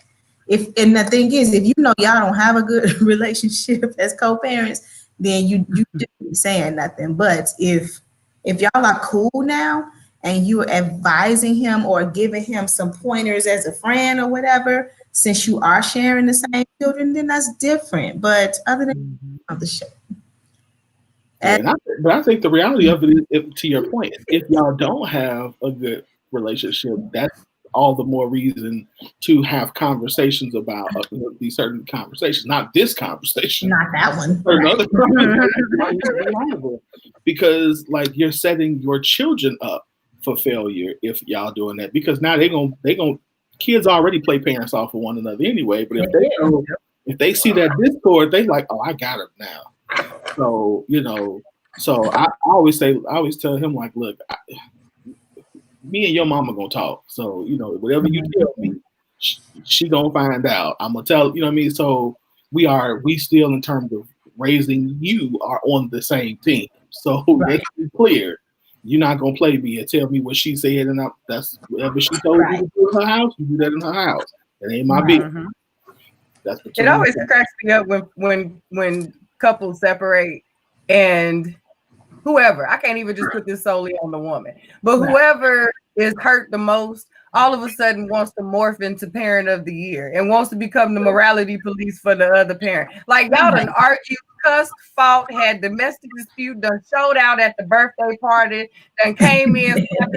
And the thing is, if you know y'all don't have a good relationship as co-parents, then you shouldn't be saying nothing. But if y'all are cool now and you're advising him or giving him some pointers as a friend or whatever, since you are sharing the same children, then that's different. But other than the show. But I think the reality of it is, to your point, if y'all don't have a good relationship, that's all the more reason to have conversations about these certain conversations, not this conversation, not that one, or another conversation. Because like you're setting your children up for failure if y'all doing that. Because now they gonna kids already play parents off of one another anyway. But if they see that discord, they like, oh, I got it now. So, so I always tell him like, look, me and your mama gonna talk. So, whatever you tell me, she gonna find out. I'm gonna tell, you know what I mean? So we still in terms of raising you are on the same team. So let's be clear. You're not gonna play me and tell me what she said, and that's whatever she told you to do in her house. You do that in her house. That ain't my business. That's it always cracks me up when couples separate and whoever, I can't even just put this solely on the woman, but whoever is hurt the most, all of a sudden wants to morph into parent of the year and wants to become the morality police for the other parent. Like y'all done argued, cussed, fought, had domestic dispute, done showed out at the birthday party, done came in, in front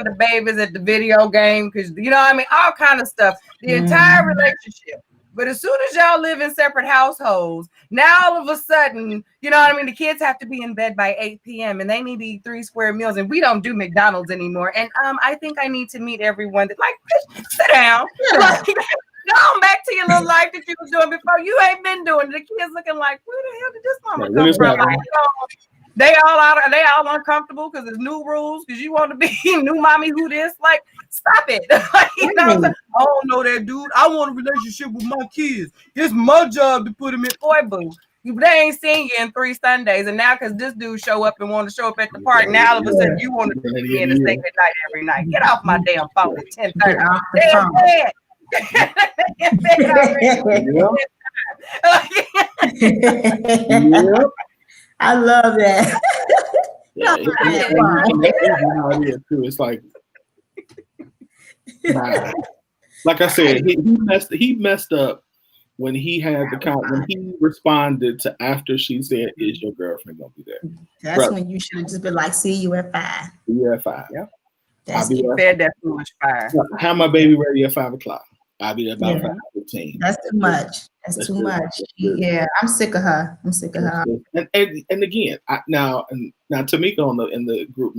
of the babies at the video game, because all kind of stuff. The entire relationship. But as soon as y'all live in separate households, now all of a sudden, the kids have to be in bed by 8 p.m. and they need to eat 3 square meals, and we don't do McDonald's anymore. And I think I need to meet everyone that sit down. Go on back to your little life that you was doing before. You ain't been doing it. The kids looking like, where the hell did this mama come from? Like, they all uncomfortable because there's new rules because you want to be new mommy who this. Like, stop it. I don't know that dude. I want a relationship with my kids. It's my job to put them in. Boy, boo. They ain't seen you in 3 Sundays, and now because this dude show up and want to show up at the park, now all of a sudden you want to be in and say good night every night. Get off my damn phone at 10:30. Damn bad. I love that. It's like, like I said, he messed up when he had when he responded to after she said, "Is your girlfriend gonna be there?" That's when you should have just been like, "See you at 5." See you at 5. Yeah. You fed that too much fire. Have my baby ready at 5 o'clock. I'll be there about 5:15. That's too much. That's too much. Yeah, I'm sick of her. And again, now Tamika in the group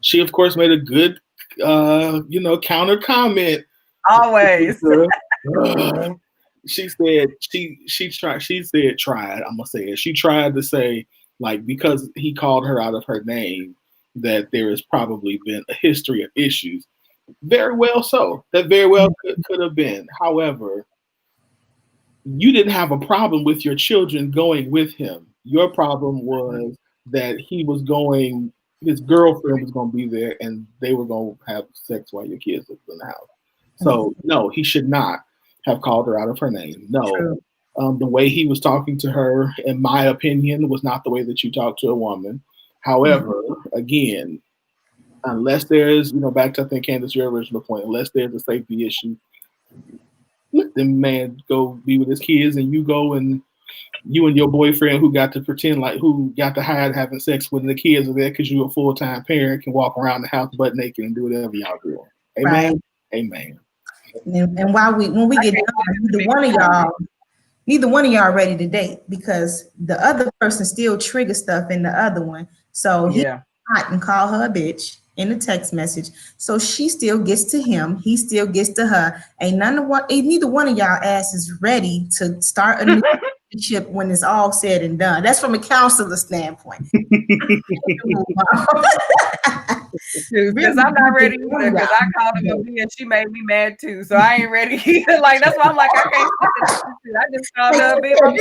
she of course made a good counter comment. Always. She said tried. I'm gonna say it. She tried to say, like, because he called her out of her name, that there has probably been a history of issues. Very well so. That very well could have been. However, you didn't have a problem with your children going with him. Your problem was that his girlfriend was going to be there and they were going to have sex while your kids were in the house. So, no, he should not have called her out of her name. No. The way he was talking to her, in my opinion, was not the way that you talk to a woman. However, again, unless there's, back to, I think, Candace, your original point, unless there's a safety issue, let the man go be with his kids, and you go and you and your boyfriend who got to hide having sex when the kids are there because you're a full-time parent can walk around the house butt naked and do whatever y'all doing. Amen. Right. Amen. And when we get done, neither one of y'all ready to date because the other person still triggers stuff in the other one. So he hot and call her a bitch in a text message. So she still gets to him. He still gets to her. Neither one of y'all ass is ready to start a new relationship when it's all said and done. That's from a counselor standpoint. Because I'm not ready either. Because I called him a bitch and she made me mad too. So I ain't ready either. Like that's why I'm like, I can't. I just called her a bitch. Like,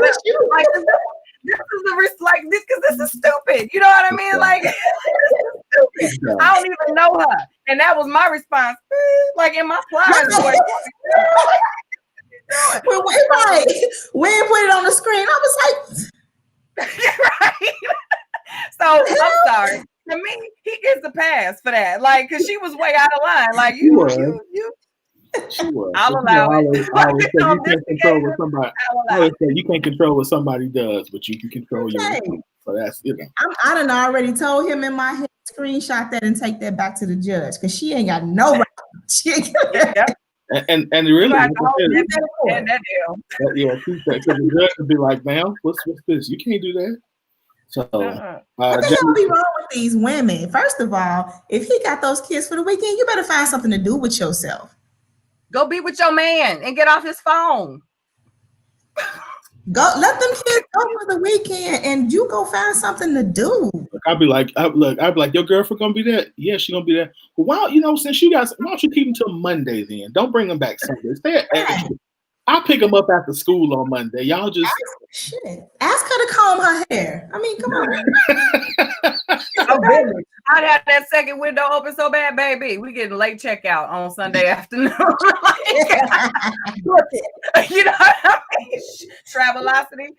this is the risk, like this, because this is stupid. You know what I mean? Like, this is stupid. I don't even know her, and that was my response. Like in my plies. We didn't put it on the screen. I was like, right. So I'm sorry. To me, he gets the pass for that. Like, because she was way out of line. Like you. She was. I'll allow it. I always say you can't control what somebody. I always say you can't control what somebody does, but you can control your. So that's I done already told him in my head, screenshot that and take that back to the judge because she ain't got no right. She ain't and really, that because the judge would be like, "Ma'am, what's this? You can't do that." So, what the hell be wrong with these women? First of all, if he got those kids for the weekend, you better find something to do with yourself. Go be with your man and get off his phone. Go let them kids go for the weekend and you go find something to do. I'd be like, your girlfriend gonna be there? Yeah, she gonna be there. Well, why, since you guys, why don't you keep them till Monday then? Don't bring them back Sunday. Stay at I'll pick them up after school on Monday. Y'all just ask her to comb her hair. I mean, come on. I'd have that second window open so bad, baby. We getting late checkout on Sunday afternoon. You know what I mean? Travelocity.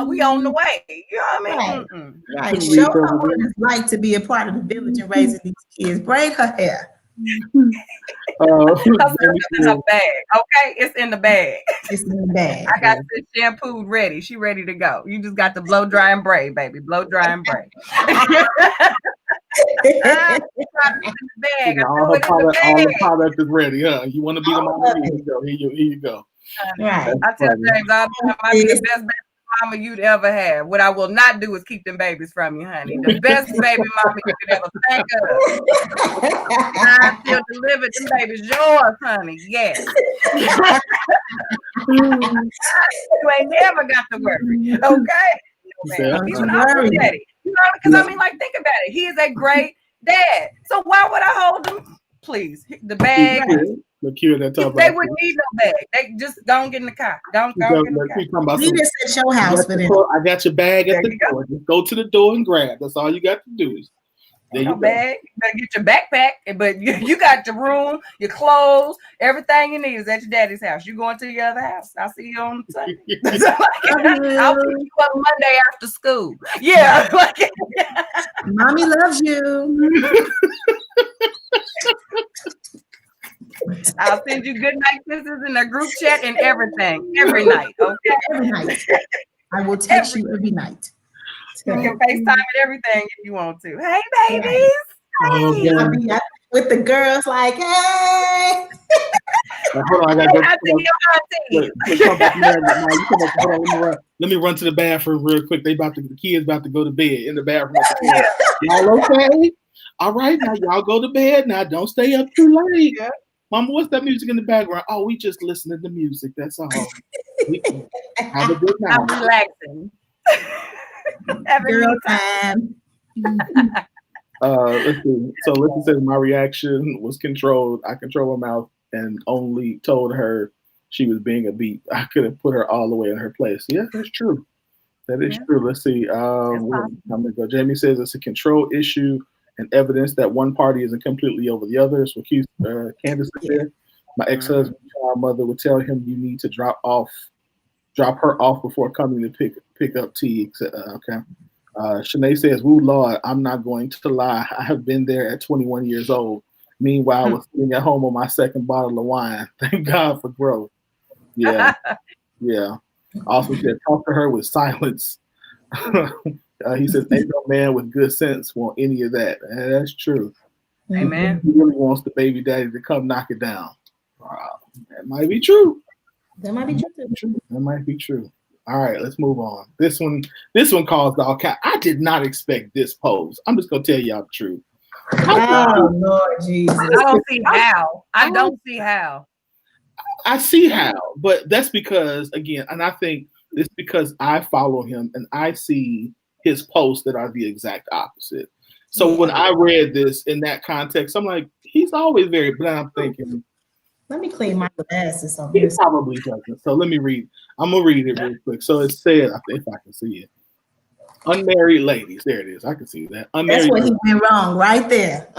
We on the way. You know what I mean? Right. Show her what it's like to be a part of the village and raising these kids. Braid her hair. It's in her bag. Okay, it's in the bag. It's in the bag. I got this shampoo ready. She ready to go. You just got to blow dry and braid, baby. Blow dry and braid. All the product is ready, huh? You want to be the mama? Here you go. Right. I tell James all the time, I be the best baby mama you'd ever have. What I will not do is keep them babies from you, honey. The best baby mama you could ever think of. I still delivered them babies yours, honey. Yes. You ain't never got to worry. Okay? Even I'm daddy. You know, because I mean, like, think about it. He is a great dad. So why would I hold him? Please, the bag. They wouldn't need no bag. They just don't get in the car. Don't get in the car. We just at your house for them. I got your bag at the door. Just go to the door and grab. That's all you got to do. There you bag. You better get your backpack, but you got your room, your clothes, everything you need is at your daddy's house. You going to your other house? I'll see you on Sunday. I'll pick you up Monday after school. Yeah. Mommy loves you. I'll send you good night kisses in a group chat and everything. Every night. Okay. Every night. I will text you every night. You can FaceTime and everything if you want to. Hey, babies. Hey. I'll be with the girls like, hey. Hold on, I gotta go. Let me run to the bathroom real quick. The kids about to go to bed in the bathroom. Y'all okay? All right, now y'all go to bed. Now don't stay up too late. Yeah. Mama, what's that music in the background? Oh, we just listening to music. That's all. Have a good night. I'm relaxing. Girl time. Let's see. So let's say my reaction was controlled. I controlled my mouth and only told her she was being a beat. I could have put her all the way in her place. Yeah, that's true. That is true. Let's see. I'm gonna go. Jamie says it's a control issue and evidence that one party isn't completely over the other. So Candace said, my ex-husband's child mother would tell him you need to drop her off before coming to pick up T. Okay. Shanae says, "Woo Lord, I'm not going to lie. I have been there at 21 years old. Meanwhile, I was sitting at home on my second bottle of wine. Thank God for growth." Yeah, yeah. Also said, talk to her with silence. He says, "Ain't no man with good sense want any of that." And that's true. Amen. He really wants the baby daddy to come knock it down. Wow, that might be true. That might be true. That might be true. All right, let's move on. This one caused all kind. I did not expect this pose. I'm just gonna tell y'all the truth. Oh Lord Jesus! I don't see how. I don't see how. I see how, but that's because, again, and I think it's because I follow him and I see his posts that are the exact opposite. So when I read this in that context, I'm like, he's always very, but I'm thinking, let me clean my glasses on he here. probably doesn't. So let me read. I'm gonna read it real quick. So it said, if I can see it. Unmarried ladies. There it is. I can see that. Unmarried That's where he ladies. went wrong, right there.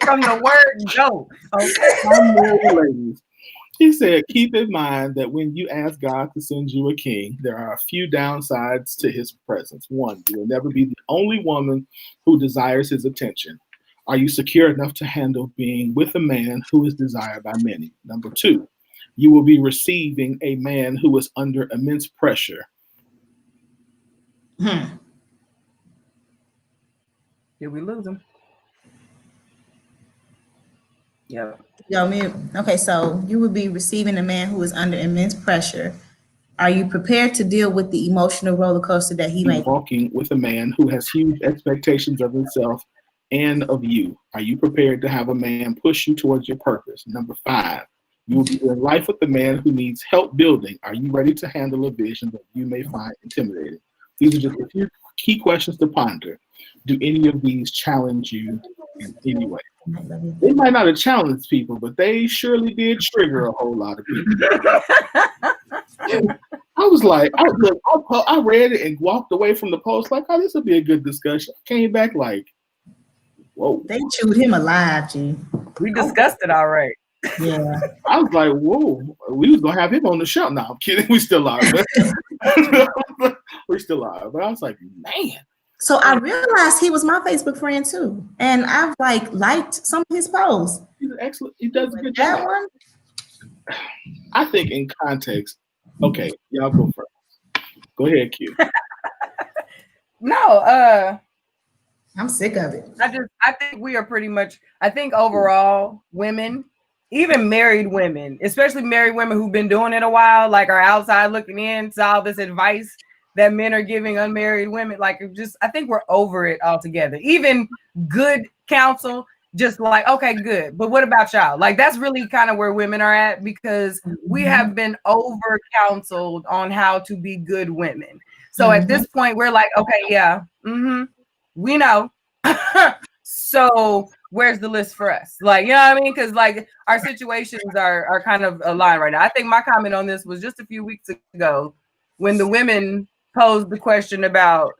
From the word go. Okay. Unmarried ladies. He said, keep in mind that when you ask God to send you a king, there are a few downsides to his presence. One, you will never be the only woman who desires his attention. Are you secure enough to handle being with a man who is desired by many? Number two, you will be receiving a man who is under immense pressure. Did we lose him? Yeah. Yo, mute. Okay, so you would be receiving a man who is under immense pressure. Are you prepared to deal with the emotional roller coaster that he may? Walking with a man who has huge expectations of himself and of you. Are you prepared to have a man push you towards your purpose? Number five, you will be in life with a man who needs help building. Are you ready to handle a vision that you may find intimidating? These are just a few key questions to ponder. Do any of these challenge you in any way? They might not have challenged people, but they surely did trigger a whole lot of people. I was like, I read it and walked away from the post like, oh, this would be a good discussion. I came back like, whoa. They chewed him alive, G. We discussed it all right. Yeah. I was like, whoa, we was gonna have him on the show. No, I'm kidding. We still are. We're still are. But I was like, man. So I realized he was my Facebook friend too, and I've liked some of his posts. He's excellent. He does a good That job. one, I think in context. Okay, y'all go first. Go ahead, Q. No, I'm sick of it. I think we are pretty much, I think overall women, even married women, especially married women who've been doing it a while, like are outside looking in to all this advice that men are giving unmarried women. Like, I think we're over it altogether. Even good counsel, just like, okay, good. But what about y'all? Like, that's really kind of where women are at, because we have been over counseled on how to be good women. So at this point, we're like, okay, yeah, we know. So where's the list for us? Like, you know what I mean? Because like our situations are kind of aligned right now. I think my comment on this was just a few weeks ago when the women posed the question about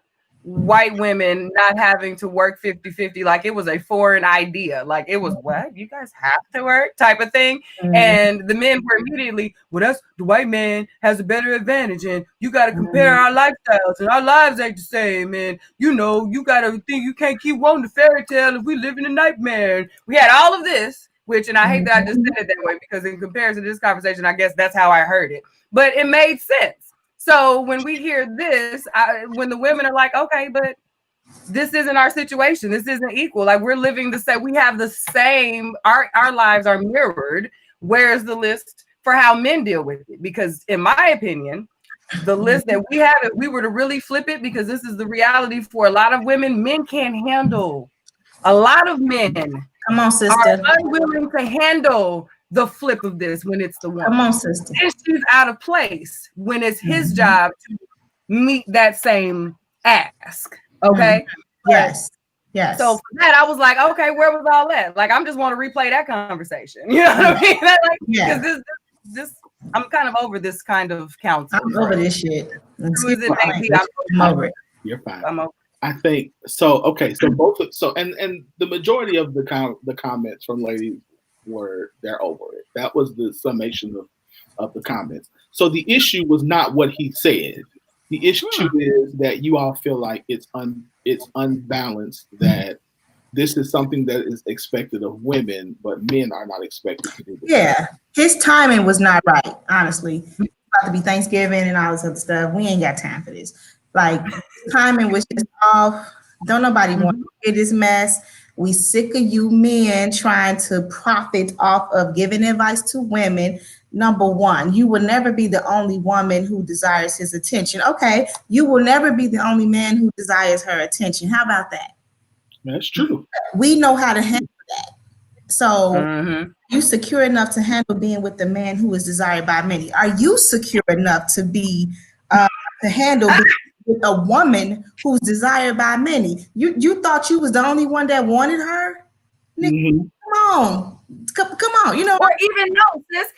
white women not having to work 50-50, like it was a foreign idea. Like it was, what? You guys have to work type of thing. And the men were immediately, well, that's the white man has a better advantage. And you got to compare our lifestyles and our lives ain't the same. And, you know, you got to think you can't keep wanting the fairy tale if we live in a nightmare. And we had all of this, which, and I hate that I just said it that way, because in comparison to this conversation, I guess that's how I heard it. But it made sense. So when we hear this, when the women are like, okay, but this isn't our situation. This isn't equal. Like we're living the same. We have the same, our lives are mirrored. Where's the list for how men deal with it? Because in my opinion, the list that we have, if we were to really flip it, because this is the reality for a lot of women, men can't handle. A lot of men Come on, sister. are unwilling to handle the flip of this when it's the one. Come on, sister. And she's out of place when it's his job to meet that same ask. Okay. Yes. Yes. So for that, I was like, okay, where was all that? Like, I'm just want to replay that conversation. You know what I mean? Like, Yeah. because this, I'm kind of over this kind of counsel. I'm over this shit. I'm over it. You're fine. I'm over. I think so. Okay, so both. So and the majority of the comments from ladies were they're over it. That was the summation of the comments. So the issue was not what he said. The issue is that you all feel like it's unbalanced, that this is something that is expected of women, but men are not expected to do this. Yeah, his timing was not right, honestly. It's about to be Thanksgiving and all this other stuff. We ain't got time for this. Like, timing was just off. Don't nobody want to hear this mess. We sick of you men trying to profit off of giving advice to women. Number one, you will never be the only woman who desires his attention. Okay, you will never be the only man who desires her attention. How about that? That's true. We know how to handle that. So you secure enough to handle being with the man who is desired by many? Are you secure enough to be to handle being with a woman who's desired by many? You thought you was the only one that wanted her? Nigga, come on. You know, or even no, sis.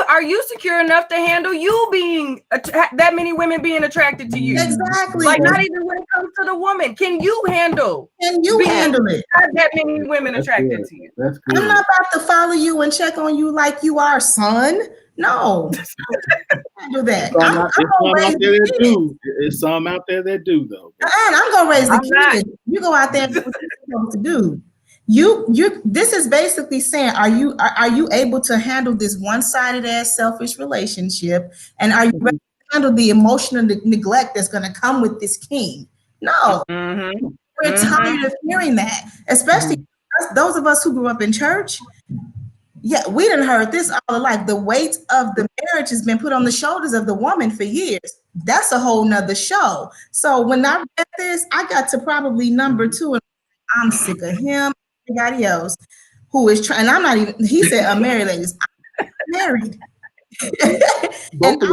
Are you secure enough to handle you being that many women being attracted to you? Exactly. Like not even when it comes to the woman. Can you handle? Handle it? Not that many women attracted to you. That's good. I'm not about to follow you and check on you like you are, son. No, handle that. There's some out there that do though. And I'm gonna raise the kid. You go out there and do what you're supposed to do. This is basically saying, are you able to handle this one-sided ass selfish relationship? And are you ready to handle the emotional neglect that's gonna come with this king? No. We're tired of hearing that, especially those of us who grew up in church. Yeah, we done heard this all our life. The weight of the marriage has been put on the shoulders of the woman for years. That's a whole nother show. So when I read this, I got to probably number 2, and I'm sick of him. Everybody else who is trying, and I'm not even, he said, I'm married, ladies. I'm married. Both of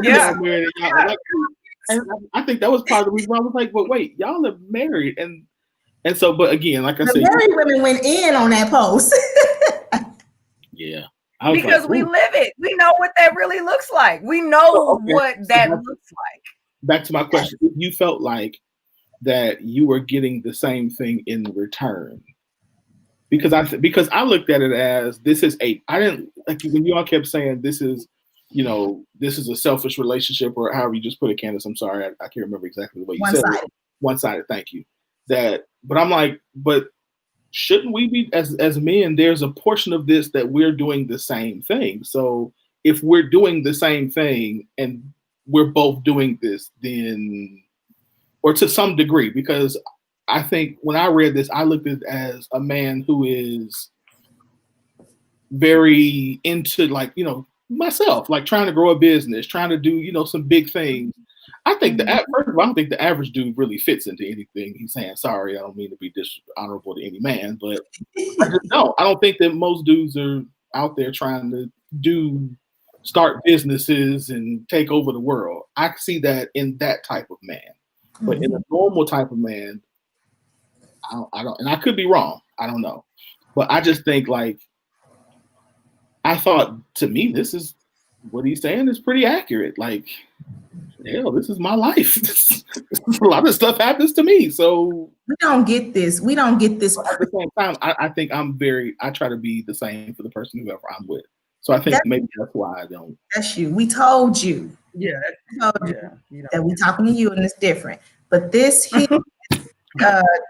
y'all married. And I think that was part of the reason why I was like, but wait, y'all are married. And so, but again, like I said, married women went in on that post. Yeah. Because we live it. We know what that really looks like. We know what that looks like. Back to my question. You felt like that you were getting the same thing in return. Because I looked at it as I didn't like when you all kept saying this is a selfish relationship, or however you just put it, Candace. I'm sorry, I can't remember exactly the way you said it. One-sided, thank you. But I'm like, but shouldn't we be as men, there's a portion of this that we're doing the same thing. So if we're doing the same thing and we're both doing this, then, or to some degree, because I think when I read this, I looked at it as a man who is very into myself, like trying to grow a business, trying to do, some big things. I think first of all, I don't think the average dude really fits into anything he's saying. Sorry, I don't mean to be dishonorable to any man, but I don't think that most dudes are out there trying to start businesses and take over the world. I see that in that type of man, but in a normal type of man, I don't, and I could be wrong. I don't know, but I just think I thought, to me, this is what he's saying is pretty accurate. Like, hell, this is my life. A lot of stuff happens to me, so we don't get this. But at the same time, I think I try to be the same for the person whoever I'm with. So I think maybe that's why I don't. That's you. We told you. Yeah. That we talking to you and it's different. But this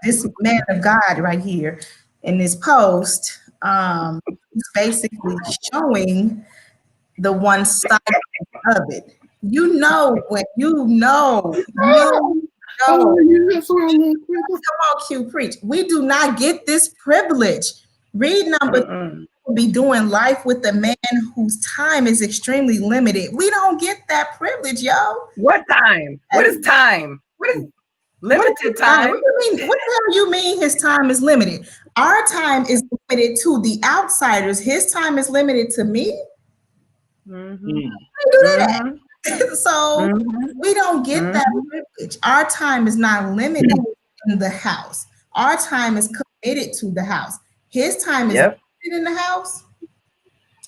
this man of God right here in this post, is basically showing the one side of it. When you know. Come on, Q, preach. We do not get this privilege. Read number be doing life with a man whose time is extremely limited. We don't get that privilege, yo. What time? What is time? What is limited time? What the hell you mean his time is limited? Our time is limited to the outsiders. His time is limited to me. We do that. So we don't get that privilege. Our time is not limited in the house. Our time is committed to the house. His time is limited in the house.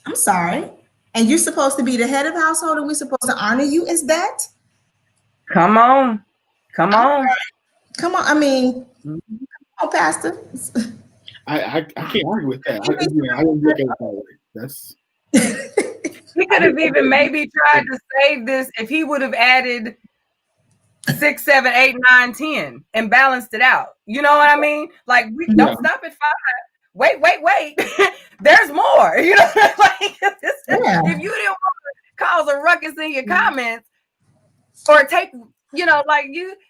I'm sorry. And you're supposed to be the head of household, and we're supposed to honor you as that? Come on. I mean, come on, Pastor. I can't argue with that. I don't look at it that way. That's. He could have even maybe tried to save this if he would have added 6, 7, 8, 9, 10 and balanced it out. You know what I mean? Like, we don't stop at 5. Wait. There's more. You know, like if you didn't want to cause a ruckus in your comments or take you know, like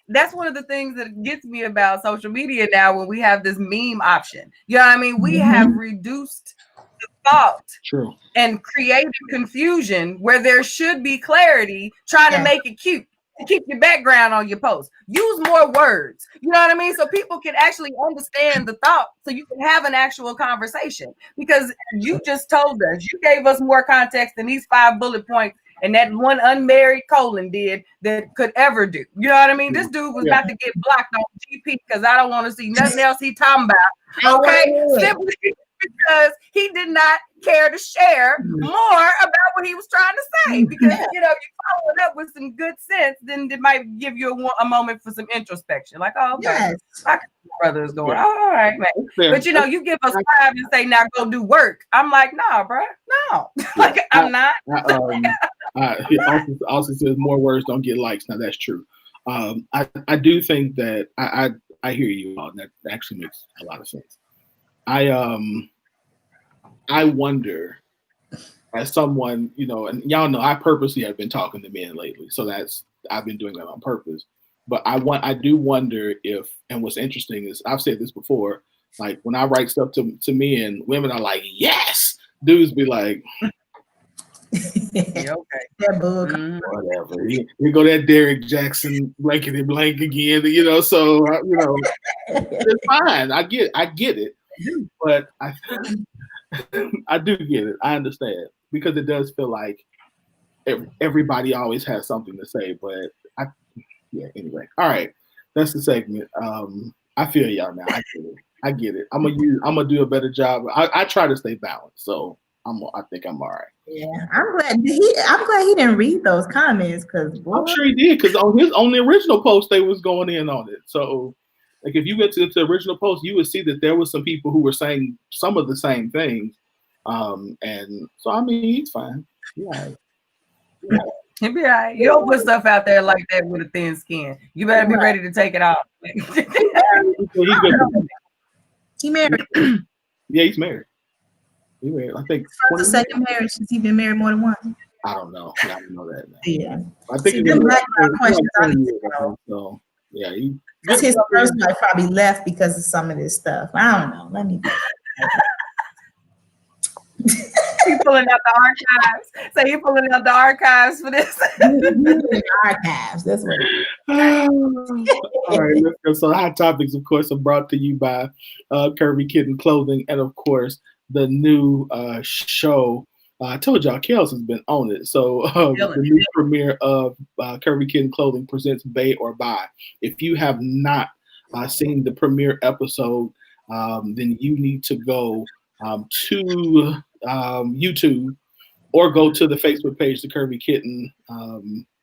that's one of the things that gets me about social media now when we have this meme option. You know what I mean? We have reduced the thought True. and created confusion where there should be clarity, trying to make it cute. To keep your background on your post. Use more words. You know what I mean? So people can actually understand the thought, so you can have an actual conversation. Because you just told us, you gave us more context than these 5 bullet points and that one unmarried colon did that could ever do. You know what I mean? This dude was about to get blocked on GP because I don't want to see nothing else he talking about. Okay, simply because he did not care to share more about what he was trying to say. Because you know, you follow it up with some good sense, then it might give you a moment for some introspection. Like, oh, okay, my brother is going, all right, man. But you know, you give us 5 and say, now go do work. I'm like, nah, bro, no. Like, I'm not. Also says more words don't get likes. Now that's true. I do think that I hear you all. That actually makes a lot of sense. I wonder, as someone, you know, and y'all know I purposely have been talking to men lately, so I've been doing that on purpose. But I do wonder if, and what's interesting is, I've said this before, like when I write stuff to men, women are like, yes. Dudes be like, okay. Whatever. You go that Derek Jackson blankety blank again, you know. So you know, it's fine. I get it, but I do get it. I understand, because it does feel like everybody always has something to say. But anyway. All right, that's the segment. I feel y'all now. I get it. I'm gonna do a better job. I try to stay balanced, so I think I'm all right. Yeah, I'm glad he didn't read those comments, because I'm sure he did, because on the original post they was going in on it. So like if you went to the original post, you would see that there was some people who were saying some of the same things. And so I mean, he's fine. Yeah. He'll be all right. You don't put stuff out there like that with a thin skin. You better be ready to take it off. He married. Yeah, he's married. He's married. I think. First or second marriage? Has he been married more than once? I don't know. I don't know that now. Yeah. I think so. Yeah. That's his first wife probably left because of some of this stuff. I don't know. Let me. He pulling out the archives. So he pulling out the archives for this. Archives. That's what it is. All right, let's go. So Hot Topics, of course, are brought to you by Curvy Kitten Clothing, and of course the new show. I told y'all, Kels has been on it. So the new premiere of Curvy Kitten Clothing presents Bay or Buy. If you have not seen the premiere episode, then you need to go to YouTube or go to the Facebook page, the Curvy Kitten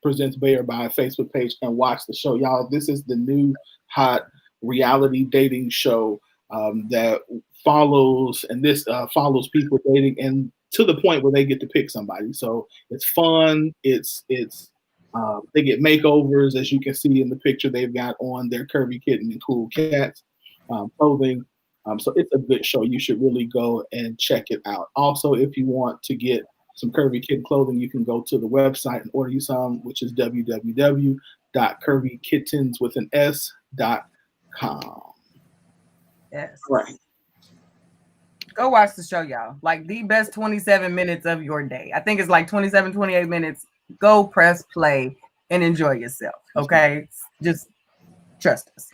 presents Bay or Buy Facebook page, and watch the show. Y'all, this is the new hot reality dating show that follows people dating, and to the point where they get to pick somebody. So it's fun. It's they get makeovers, as you can see in the picture they've got on their Curvy Kitten and Cool Cats clothing. So it's a good show. You should really go and check it out. Also, if you want to get some Curvy Kitten clothing, you can go to the website and order you some, which is www.curvykittens.com. Yes. Right. Go watch the show, y'all. Like the best 27 minutes of your day. I think it's like 27, 28 minutes. Go press play and enjoy yourself. Okay. Just trust us.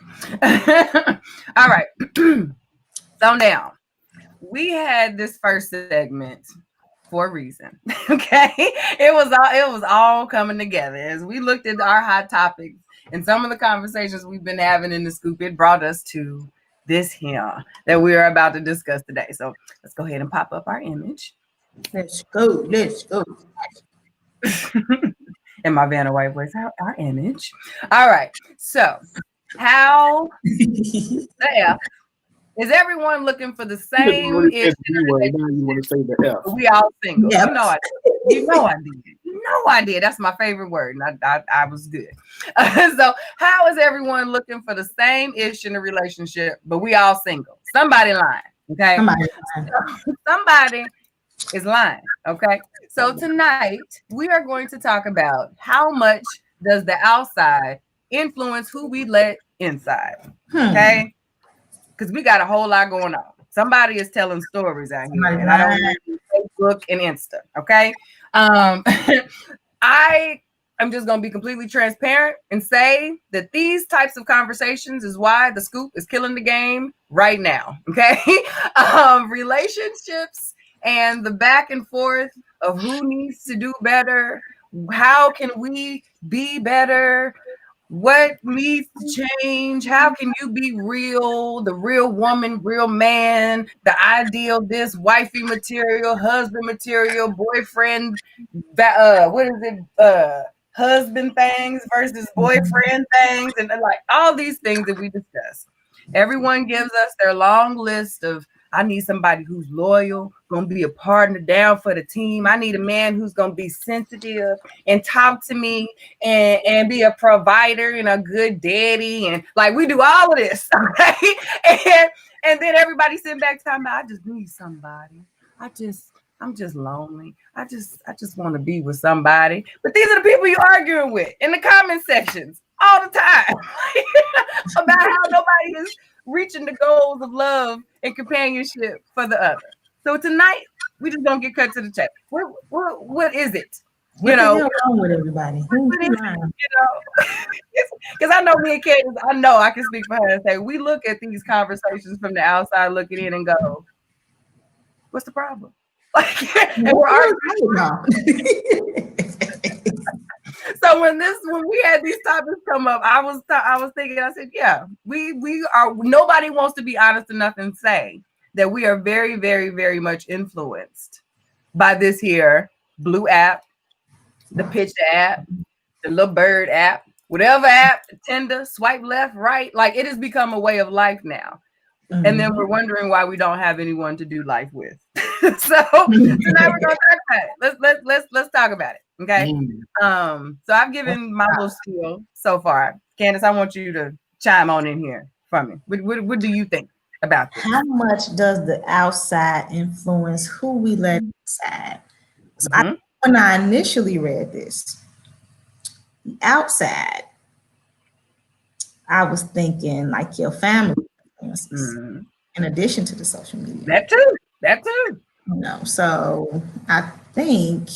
All right. So now we had this first segment for a reason. Okay. It was all coming together as we looked at our hot topics and some of the conversations we've been having in the scoop. It brought us to this here that we are about to discuss today. So let's go ahead and pop up our image. Let's go. In my Vanna White voice, our image. All right. So how the F is everyone looking for the same issue? Now you want to say the F. We all single. Yep. You know I did. You know I did. That's my favorite word. And I was good. So how is everyone looking for the same issue in a relationship, but we all single? Somebody lying. Okay. Somebody is lying. Okay. So tonight we are going to talk about how much does the outside influence who we let inside. Okay, because we got a whole lot going on. Somebody is telling stories out here, and I don't mean Facebook and Insta. Okay, I'm just gonna be completely transparent and say that these types of conversations is why the scoop is killing the game right now. Okay, relationships and the back and forth of who needs to do better. How can we be better? What needs to change? How can you be real, the real woman, real man, the ideal this wifey material, husband material, boyfriend, what is it? Husband things versus boyfriend things, and like all these things that we discuss. Everyone gives us their long list of, I need somebody who's loyal, gonna be a partner down for the team. I need a man who's gonna be sensitive and talk to me and be a provider and a good daddy. And like we do all of this, okay? And then everybody sitting back talking about, I just need somebody. I'm just lonely. I just want to be with somebody. But these are the people you're arguing with in the comment sections all the time about how nobody is reaching the goals of love and companionship for the other. So tonight we just gonna get cut to the chase. What is it? What's wrong with everybody? Because I know me and Candace, I know I can speak for her and say we look at these conversations from the outside looking in and go, what's the problem? Like, and we're arguing. So when we had these topics come up, I was thinking, I said, yeah, we are. Nobody wants to be honest enough and say that we are very, very, very much influenced by this here blue app, the Picture app, the Little Bird app, whatever app, Tinder, swipe left, right. Like it has become a way of life now. Mm-hmm. And then we're wondering why we don't have anyone to do life with. So now we're gonna talk about it. Let's talk about it. Okay. So I've given my little spiel so far. Candace, I want you to chime on in here for me. What do you think about this? How much does the outside influence who we let inside? So when I initially read this, the outside, I was thinking like your family influences, in addition to the social media. That too. You know, so I think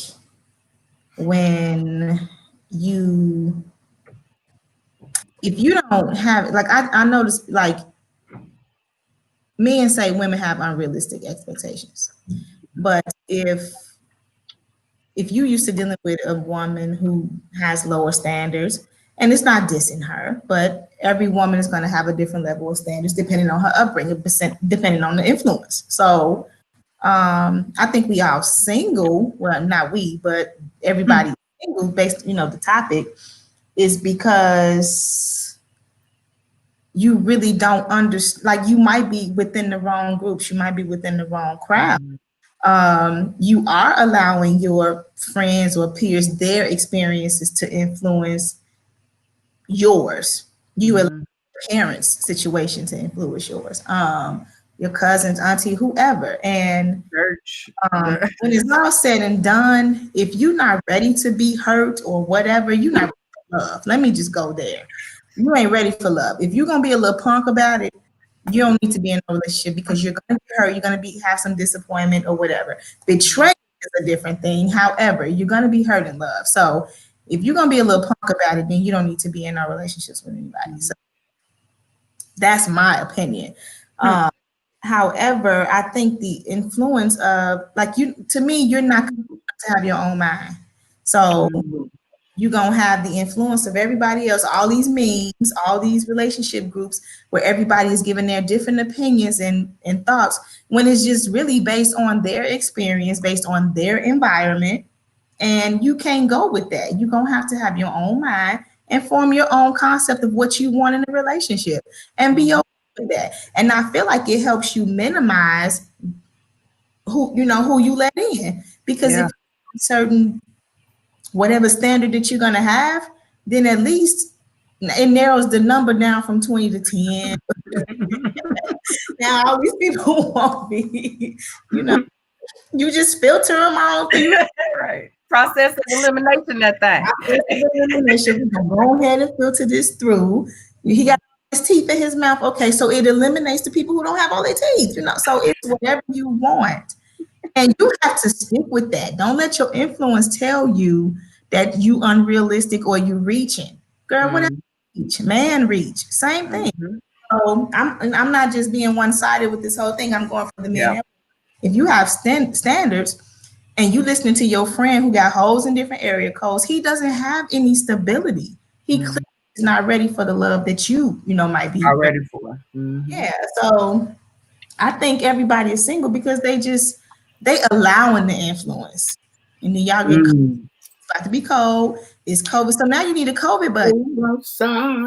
when if you don't have, like I noticed, like men say women have unrealistic expectations, but if you used to dealing with a woman who has lower standards, and it's not dissing her, but every woman is going to have a different level of standards depending on her upbringing, depending on the influence. So I think we all single, well, not we, but everybody single based, the topic is because you really don't understand, like you might be within the wrong groups, you might be within the wrong crowd. You are allowing your friends or peers, their experiences to influence yours. You allow your parents' situation to influence yours. Your cousins, auntie, whoever. And when it's all said and done, if you're not ready to be hurt or whatever, you're not ready for love. Let me just go there. You ain't ready for love. If you're gonna be a little punk about it, you don't need to be in a relationship because you're gonna be hurt. You're gonna have some disappointment or whatever. Betrayal is a different thing. However, you're gonna be hurt in love. So if you're gonna be a little punk about it, then you don't need to be in our relationships with anybody. So that's my opinion. However, I think the influence of, like, to me, you're not going to have your own mind. So you're going to have the influence of everybody else, all these memes, all these relationship groups where everybody is giving their different opinions and thoughts, when it's just really based on their experience, based on their environment. And you can't go with that. You're going to have your own mind and form your own concept of what you want in a relationship and be okay with that. And I feel like it helps you minimize who you let in, because if certain whatever standard that you're going to have, then at least it narrows the number down from 20 to 10. Now all these people won't be, you just filter them out. Right. Process of elimination, that thing. We're gonna go ahead and filter this through. He got his teeth in his mouth. Okay, so it eliminates the people who don't have all their teeth, you know. So it's whatever you want. And you have to stick with that. Don't let your influence tell you that you unrealistic or you reaching. Girl, whatever reach, man reach. Same thing. So I'm not just being one-sided with this whole thing. I'm going for the men. Yeah. If you have standards and you listening to your friend who got holes in different area codes, he doesn't have any stability. He clearly is not ready for the love that you might be ready for. Yeah. So I think everybody is single because they allowing the influence. And then y'all get it's about to be cold. It's COVID. So now you need a COVID buddy. Outside.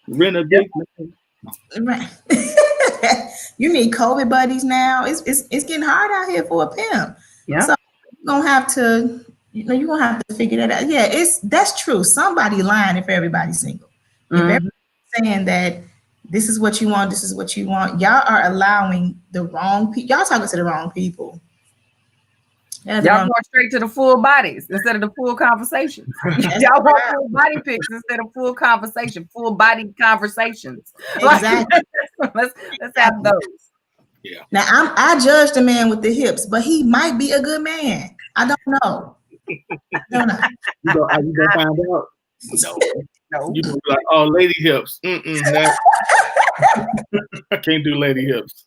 Rent a big Right. You need COVID buddies now. It's getting hard out here for a pimp. Yeah. So you're gonna have to, you're gonna have to figure that out. Yeah, that's true. Somebody lying if everybody's single. If everybody's saying that this is what you want, this is what you want, y'all are allowing the wrong people. Y'all talking to the wrong people. Y'all going straight to the full bodies instead of the full conversations. Y'all want full body pics instead of full conversation, full body conversations. Exactly. let's have those. Yeah. Now I judge the man with the hips, but he might be a good man. I don't know. You gonna find out? No. You gonna be like, oh, lady hips. I can't do lady hips.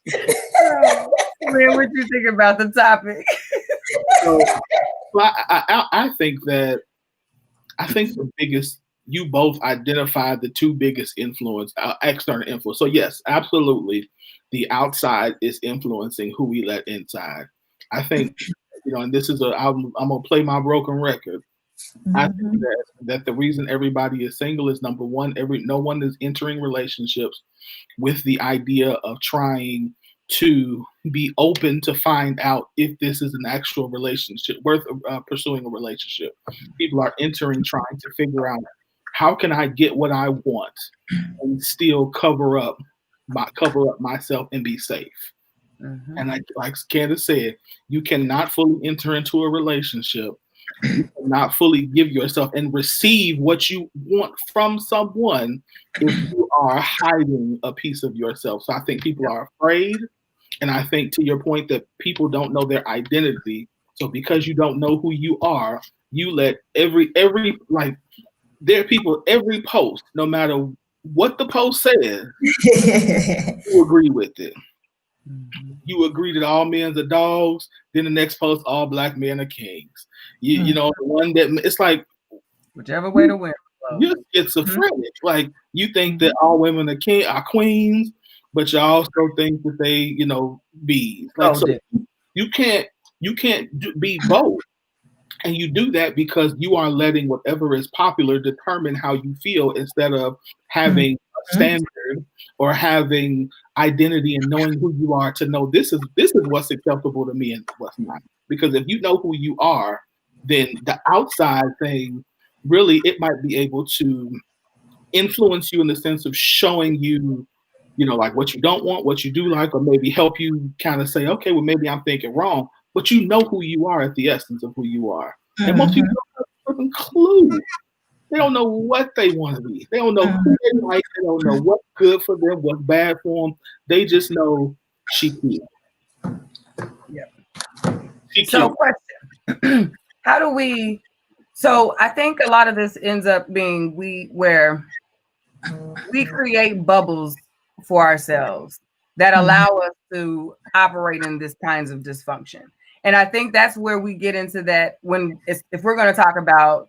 Man, what you think about the topic? So I think the biggest, you both identified the two biggest external influence. So yes, absolutely, the outside is influencing who we let inside. I think, and this is I'm gonna play my broken record. I think that the reason everybody is single is number one, no one is entering relationships with the idea of trying to be open to find out if this is an actual relationship worth pursuing a relationship. People are entering trying to figure out, how can I get what I want and still cover up myself and be safe. And like Candace said, you cannot fully enter into a relationship, you cannot fully give yourself and receive what you want from someone if you are hiding a piece of yourself. So I think people are afraid. And I think, to your point, that people don't know their identity. So because you don't know who you are, you let every there are people, every post, no matter what the post says, you agree with it. You agree that all men are dogs. Then the next post, all black men are kings. You know, the one that it's like whichever way to win. You're schizophrenic. Like, you think that all women are queens, but you also think that they, bees. Like, so you can't be both. And you do that because you are letting whatever is popular determine how you feel, instead of having a standard or having identity and knowing who you are to know this is what's acceptable to me and what's not. Because if you know who you are, then the outside thing, really, it might be able to influence you in the sense of showing you, like what you don't want, what you do like, or maybe help you kind of say, okay, well, maybe I'm thinking wrong. But you know who you are at the essence of who you are. And most people don't have a clue. They don't know what they want to be. They don't know who they like. They don't know what's good for them, what's bad for them. They just know she cute. Yeah. So, question. How do we... So I think a lot of this ends up being where we create bubbles for ourselves that allow us to operate in this kinds of dysfunction. And I think that's where we get into that if we're going to talk about,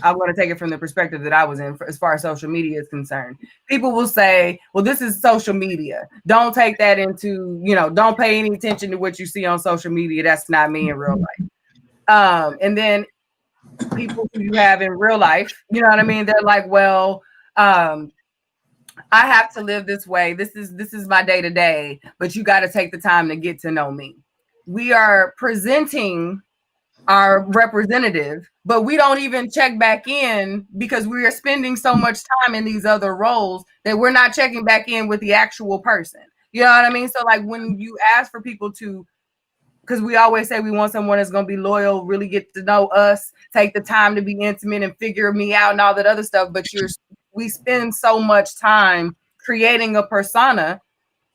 I'm going to take it from the perspective that I was in as far as social media is concerned. People will say, well, this is social media. Don't take that into, don't pay any attention to what you see on social media. That's not me in real life. And then people who you have in real life, you know what I mean? They're like, well, I have to live this way. This is my day to day, but you got to take the time to get to know me. We are presenting our representative, but we don't even check back in because we are spending so much time in these other roles that we're not checking back in with the actual person. You know what I mean? So like when you ask for people to because we always say we want someone that's going to be loyal, really get to know us, take the time to be intimate and figure me out and all that other stuff. But we spend so much time creating a persona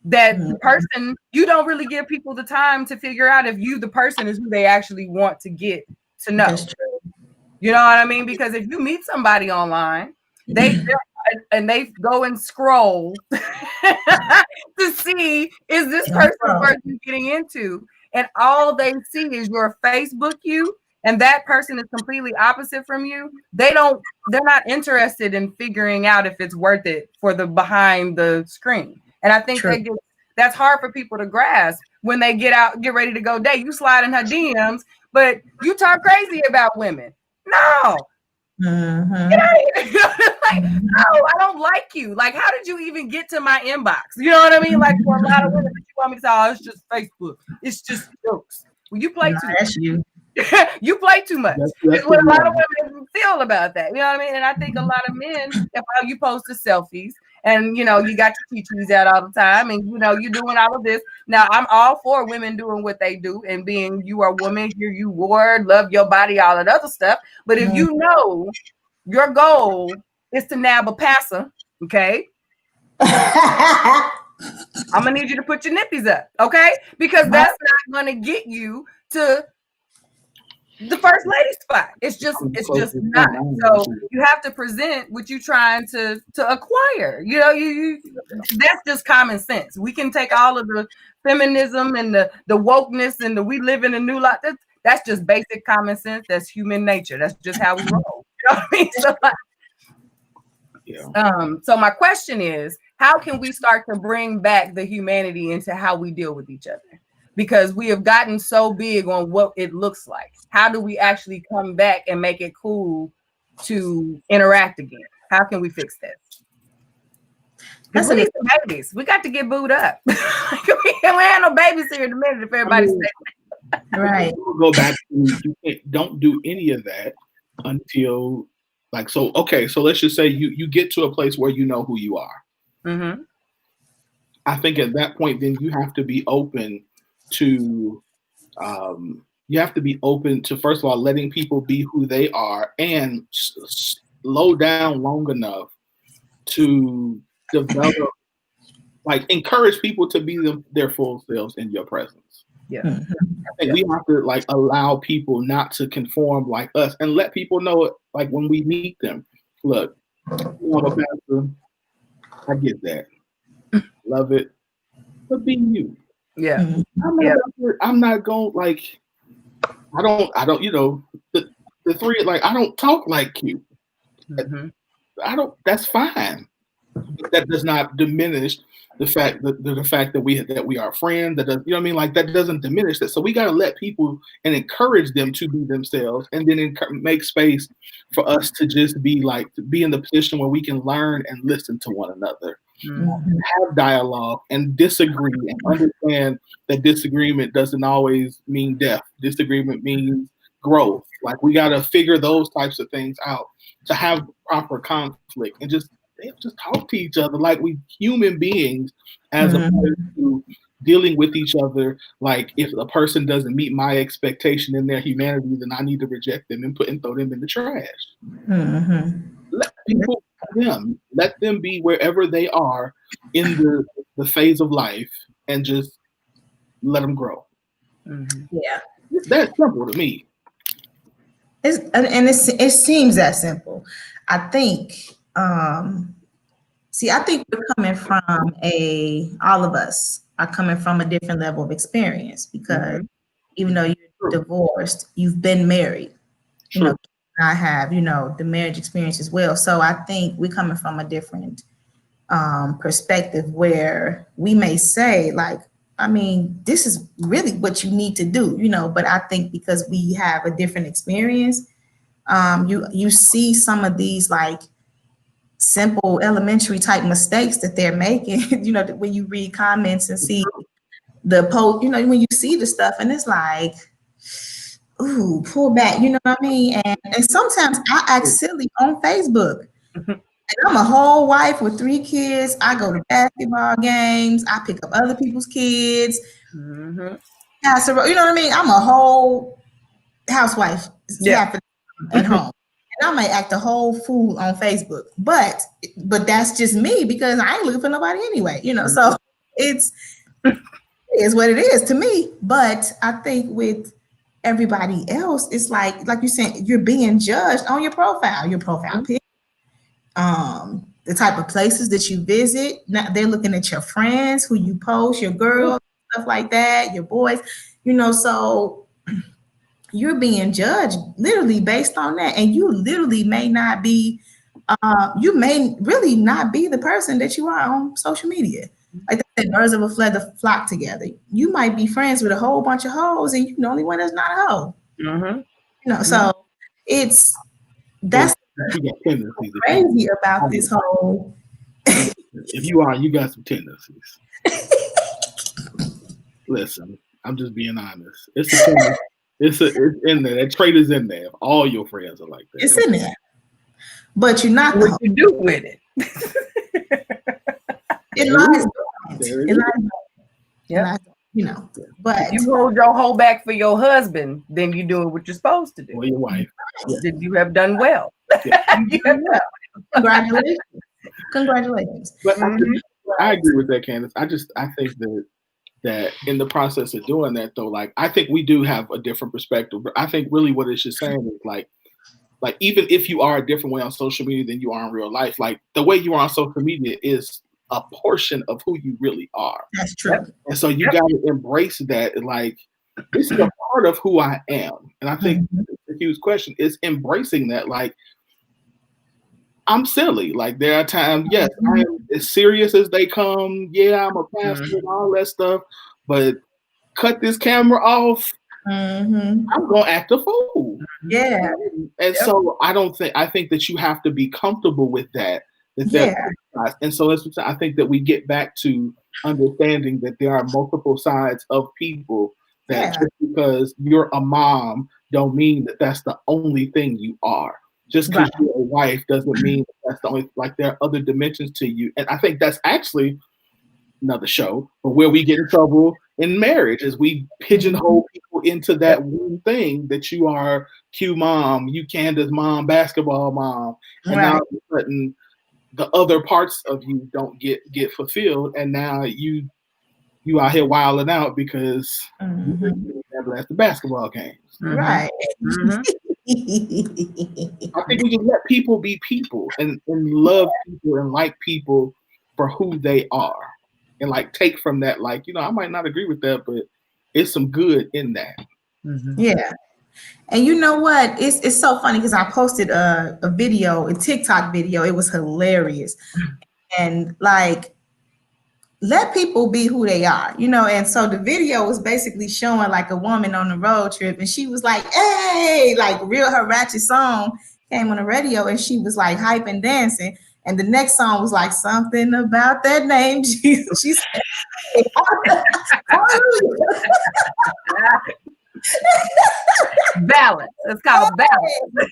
that the person, you don't really give people the time to figure out if you, the person, is who they actually want to get to know. You know what I mean? Because if you meet somebody online, they go and scroll to see, is this person worth getting into? And all they see is your Facebook you, and that person is completely opposite from you. They're not interested in figuring out if it's worth it for the behind the screen. And I think that's hard for people to grasp when they get ready to go date. You slide in her DMs, but you talk crazy about women. No. Like, no, I don't like you. Like, how did you even get to my inbox? You know what I mean? Like, for a lot of women, you want me to say, oh, it's just Facebook. It's just jokes. Well, you play too much. You play too much. That's what a lot of women feel about that. You know what I mean? And I think a lot of men, if you post the selfies and, you know, you got your teachers out all the time and, you know, you're doing all of this. Now, I'm all for women doing what they do and being, you are a woman, you word, love your body, all that other stuff. But if you know your goal is to nab a passer, okay? I'm going to need you to put your nippies up, okay? Because that's not going to get you to the first lady spot. It's just not. So you have to present what you're trying to acquire. You know, you that's just common sense. We can take all of the feminism and the wokeness and we live in a new life. That's just basic common sense. That's human nature. That's just how we roll. You know what I mean? So my question is, how can we start to bring back the humanity into how we deal with each other? Because we have gotten so big on what it looks like. How do we actually come back and make it cool to interact again? How can we fix that? Because we need some babies. We got to get booed up. We can't have no babies here in a minute if everybody's right. Go back to don't do any of that until so let's just say you get to a place where you know who you are. Mm-hmm. I think at that point, then you have to be open to first of all letting people be who they are and slow down long enough to develop, encourage people to be their full selves in your presence. Yeah, I think we have to allow people not to conform like us and let people know when we meet them. Look, Pastor, I get that, love it, but be you. Yeah. I'm not going I don't, you know, the three, I don't talk like you. Mm-hmm. That's fine. That does not diminish the fact that we are friends. That does, you know what I mean? That doesn't diminish that. So we got to let people and encourage them to be themselves, and then make space for us to just be in the position where we can learn and listen to one another. Mm-hmm. Have dialogue and disagree and understand that disagreement doesn't always mean death. Disagreement means growth. We got to figure those types of things out to have proper conflict and just talk to each other like we human beings, as opposed to dealing with each other if a person doesn't meet my expectation in their humanity, then I need to reject them and throw them in the trash. Mm-hmm. Let people let them be wherever they are in the phase of life and just let them grow. Mm-hmm. Yeah, that's simple to me. It seems that simple. I think. I think we're coming from all of us are coming from a different level of experience, because even though you're divorced, you've been married. You know, I have, the marriage experience as well. So I think we're coming from a different perspective where we may say this is really what you need to do, but I think because we have a different experience, you see some of these simple elementary type mistakes that they're making, when you read comments and see the post, when you see the stuff and it's ooh, pull back, you know what I mean? And sometimes I act silly on Facebook. And I'm a whole wife with 3 kids. I go to basketball games. I pick up other people's kids. Mm-hmm. casserole. You know what I mean? I'm a whole housewife at home. And I might act a whole fool on Facebook, but that's just me because I ain't looking for nobody anyway, you know. So it is what it is to me. But I think with everybody else, it's like you said, you're being judged on your profile pic, the type of places that you visit. Now they're looking at your friends, who you post, your girls, stuff like that, your boys, you know. So you're being judged literally based on that, and you literally may not be you may really not be the person that you are on social media. Like they said, birds of a feather flock together. You might be friends with a whole bunch of hoes, and you're the only one that's not a hoe. You know, so that's crazy about this whole. If you are, you got some tendencies. Listen, I'm just being honest. It's a tendency. It's in there. That trait is in there. If all your friends are like that, it's in there. But you're not. What you do with it? It lies. It lies. Yeah. You know, but if you hold your whole back for your husband, then you doing what you're supposed to do. Or your wife. Then you have done well. Congratulations. Congratulations. But I agree with that, Candace. I think that in the process of doing that, though, like I think we do have a different perspective. But I think really what it's just saying is like even if you are a different way on social media than you are in real life, like the way you are on social media is a portion of who you really are. That's true. And so you got to embrace that. Like this is a part of who I am. And I think the huge question is embracing that. Like I'm silly. Like there are times, yes, I am as serious as they come. Yeah, I'm a pastor and all that stuff. But cut this camera off. I'm gonna act a fool. Yeah. And so I think that you have to be comfortable with that. And so I think that we get back to understanding that there are multiple sides of people. That just because you're a mom don't mean that that's the only thing you are. Just because you're a wife doesn't mean that's the only, like there are other dimensions to you. And I think that's actually another show, but where we get in trouble in marriage is we pigeonhole people into that one thing that you are Q mom, you Candace mom, basketball mom. And now all of a sudden the other parts of you don't get fulfilled. And now you out here wilding out because you never left the basketball games. Right. I think we just let people be people and love people and like people for who they are. And like take from that, like, you know, I might not agree with that, but it's some good in that. Yeah. And you know what? It's so funny because I posted a video, a TikTok video. It was hilarious. And like, let people be who they are, you know? And so the video was basically showing like a woman on a road trip and she was like, hey, like her ratchet song came on the radio and she was like hype and dancing. And the next song was like something about that name, Jesus. She said, balance. It's called balance.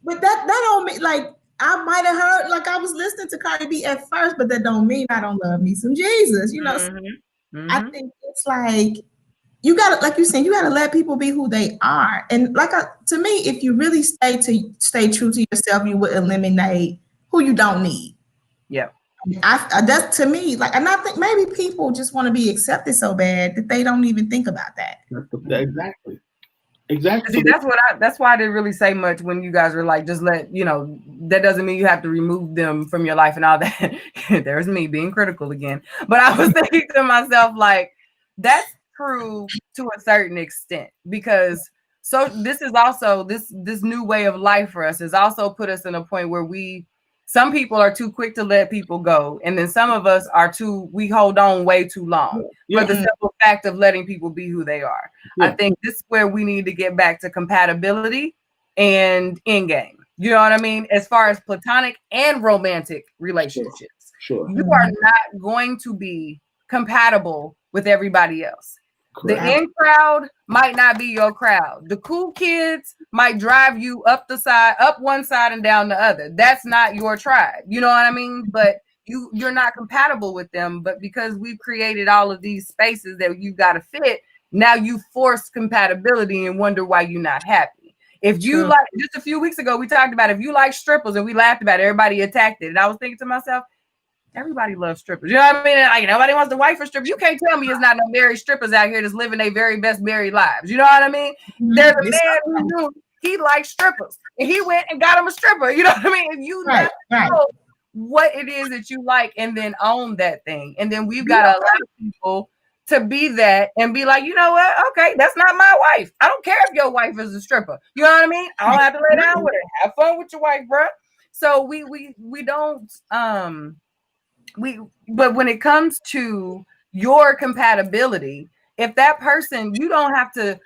But that don't mean like I might have heard like I was listening to Cardi B at first, but that don't mean I don't love me some Jesus, you know. I think it's like you gotta, like you said, you gotta let people be who they are. And like to me, if you really stay true to yourself, you would eliminate who you don't need. Yeah. That's to me, like, and I think maybe people just want to be accepted so bad that they don't even think about that. Exactly. See, that's why I didn't really say much when you guys were like, just let, you know, that doesn't mean you have to remove them from your life and all that. There's me being critical again. But I was thinking to myself, like, that's true to a certain extent, because so this is also this new way of life for us has also put us in a point where some people are too quick to let people go, and then some of us we hold on way too long for the simple fact of letting people be who they are. I think this is where we need to get back to compatibility and in game. You know what I mean? As far as platonic and romantic relationships, you are not going to be compatible with everybody else. Correct. The in crowd might not be your crowd. The cool kids might drive you up one side and down the other. That's not your tribe. You know what I mean? But you're not compatible with them, but because we've created all of these spaces that you've got to fit, now you force compatibility and wonder why you're not happy. If you like, just a few weeks ago, we talked about if you like strippers and we laughed about it, everybody attacked it. And I was thinking to myself, everybody loves strippers. You know what I mean? Like, nobody wants to wife for strippers. You can't tell me it's not no married strippers out here that's living their very best married lives. You know what I mean? There's a man who knew he liked strippers and he went and got him a stripper. You know what I mean? If you know what it is that you like and then own that thing. And then we've got to allow people to be that and be like, you know what? Okay, that's not my wife. I don't care if your wife is a stripper. You know what I mean? I don't have to lay down with her. Have fun with your wife, bro. So we don't but when it comes to your compatibility, if that person, you don't have to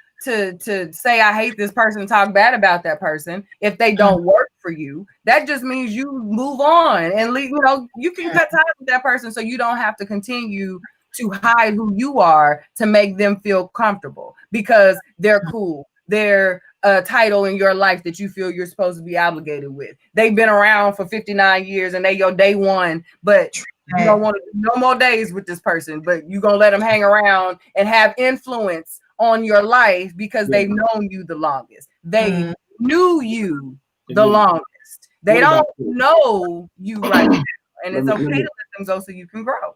say I hate this person, talk bad about that person. If they don't work for you, that just means you move on and leave. You know, you can cut ties with that person so you don't have to continue to hide who you are to make them feel comfortable because they're cool. They're a title in your life that you feel you're supposed to be obligated with. They've been around for 59 years and they your day one, but you don't want to do no more days with this person, but you're going to let them hang around and have influence on your life because they've known you the longest. They knew you the longest. They don't know you right now. And it's okay to let them go so you can grow.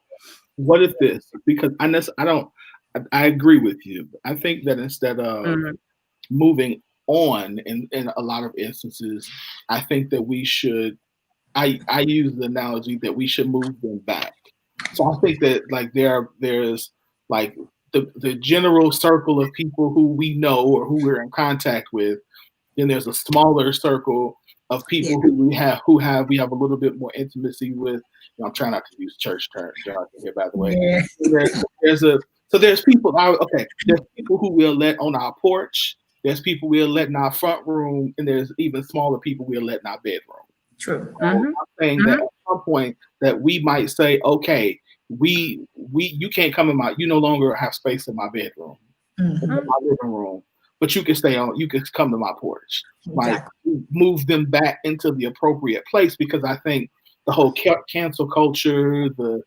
What if this? Because I agree with you. I think that instead of moving on in a lot of instances, I think that we should, I use the analogy that we should move them back. So I think that like there's like the general circle of people who we know or who we're in contact with. Then there's a smaller circle of people who we have a little bit more intimacy with. You know, I'm trying not to use church terms here, by the way. There's people. There's people who we'll let on our porch. There's people we'll let in our front room, and there's even smaller people we'll let in our bedroom. True. So I'm saying that at some point that we might say, okay, you can't come in you no longer have space in my bedroom, in my living room, but you can you can come to my porch. Like move them back into the appropriate place, because I think the whole cancel culture, the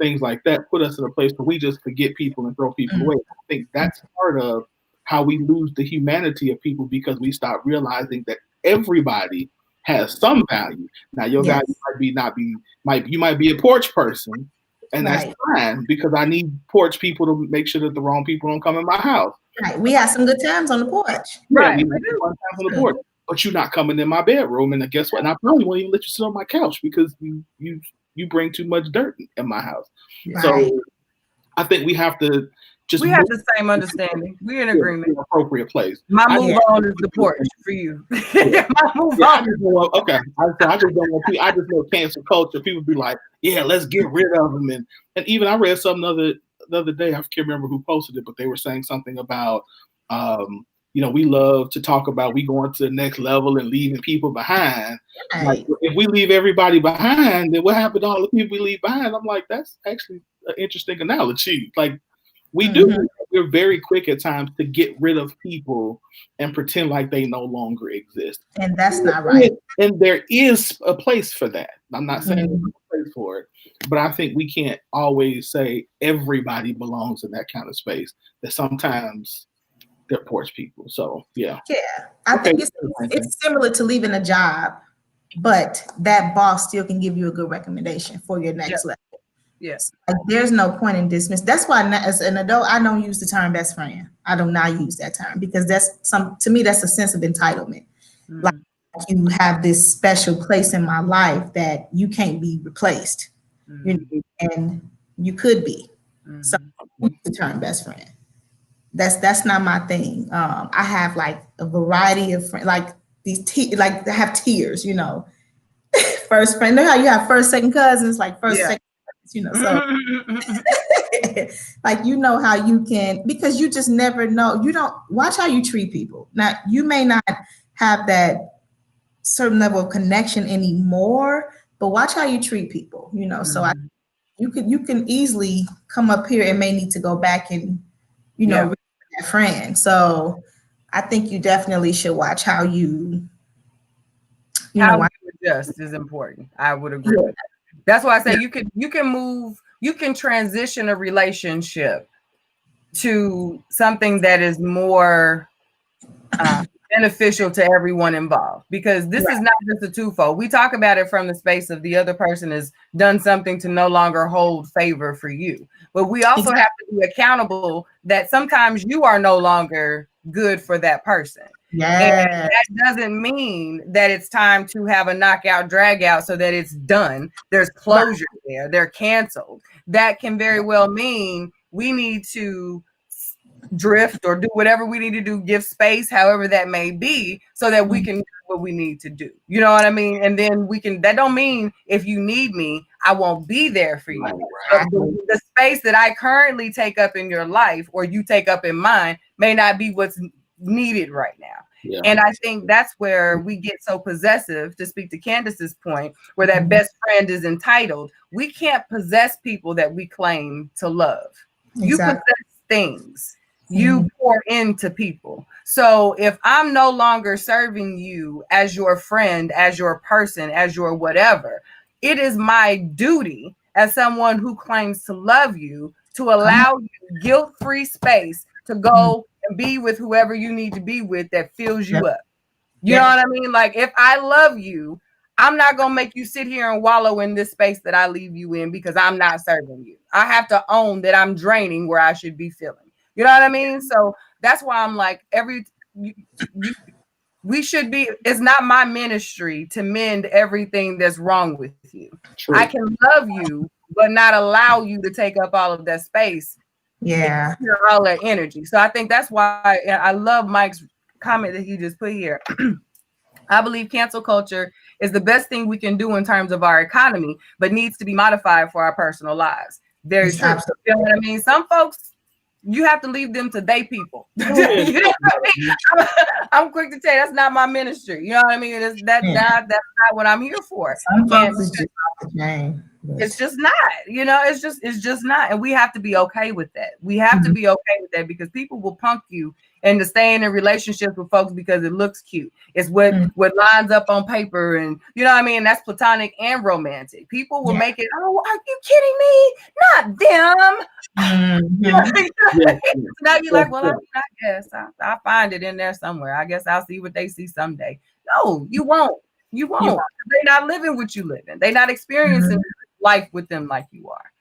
things like that put us in a place where we just forget people and throw people away. I think that's part of how we lose the humanity of people, because we start realizing that everybody has some value. Now your value you might be a porch person, and that's fine, because I need porch people to make sure that the wrong people don't come in my house. Right. We have some good times on the porch. Right. We have fun times on the porch. But you're not coming in my bedroom, and guess what? And I probably won't even let you sit on my couch because you bring too much dirt in my house. Right. So I think we have to we have the same understanding. We're in agreement. Appropriate place. My move on is the porch for you. My move on. I just know cancel culture. People be like, yeah, let's get rid of them. And even I read something the other day. I can't remember who posted it, but they were saying something about we love to talk about we going to the next level and leaving people behind. Right. Like, if we leave everybody behind, then what happened to all the people we leave behind? I'm like, that's actually an interesting analogy. Like, we're very quick at times to get rid of people and pretend like they no longer exist. And that's not right. And there is a place for that. I'm not saying there's a place for it, but I think we can't always say everybody belongs in that kind of space. That sometimes they're porch people. So yeah. I think it's similar to leaving a job, but that boss still can give you a good recommendation for your next level. Yes. Like, there's no point in dismiss. That's why as an adult, I don't use the term best friend. I do not use that term, because to me, that's a sense of entitlement. Like, you have this special place in my life that you can't be replaced. And you could be. So I use the term best friend. That's not my thing. I have like a variety of friends, like these like they have tiers, first friend. You know how you have first, second cousins, like first, second. So like, how you can, because you just never know. You don't watch how you treat people. Now, you may not have that certain level of connection anymore, but watch how you treat people, so you can easily come up here and may need to go back and, reach that friend. So I think you definitely should watch how you adjust is important. I would agree with that. That's why I say you can transition a relationship to something that is more beneficial to everyone involved, because this is not just a twofold. We talk about it from the space of the other person has done something to no longer hold favor for you, but we also have to be accountable that sometimes you are no longer good for that person. And that doesn't mean that it's time to have a knockout drag out so that it's done. There's closure there. They're canceled. That can very well mean we need to drift or do whatever we need to do, give space, however that may be, so that we can do what we need to do. You know what I mean? And then that don't mean if you need me, I won't be there for you. But the space that I currently take up in your life or you take up in mine may not be what's needed right now. Yeah. And I think that's where we get so possessive, to speak to Candace's point, where that best friend is entitled. We can't possess people that we claim to love. Exactly. You possess things. You pour into people. So if I'm no longer serving you as your friend, as your person, as your whatever, it is my duty as someone who claims to love you to allow you guilt-free space to go and be with whoever you need to be with that fills you up. You know what I mean? Like, if I love you, I'm not going to make you sit here and wallow in this space that I leave you in because I'm not serving you. I have to own that I'm draining where I should be filling. You know what I mean? So that's why I'm like, we should be, it's not my ministry to mend everything that's wrong with you. True. I can love you, but not allow you to take up all of that space. Yeah. All that energy. So I think that's why I love Mike's comment that he just put here. I believe cancel culture is the best thing we can do in terms of our economy, but needs to be modified for our personal lives. Very true. Absolutely. You know what I mean? Some folks, you have to leave them to they people. You know what I mean? I'm quick to tell you that's not my ministry. You know what I mean? That's not what I'm here for. It's just not, you know, it's just not. And we have to be okay with that. We have to be okay with that, because people will punk you into staying in relationships with folks because it looks cute. It's what lines up on paper, and you know what I mean? That's platonic and romantic. People will make it, oh, are you kidding me? Not them. Now you're like, well, I guess I'll find it in there somewhere. I guess I'll see what they see someday. No, you won't. You won't. They're not living what you live in. They're not experiencing life with them like you are.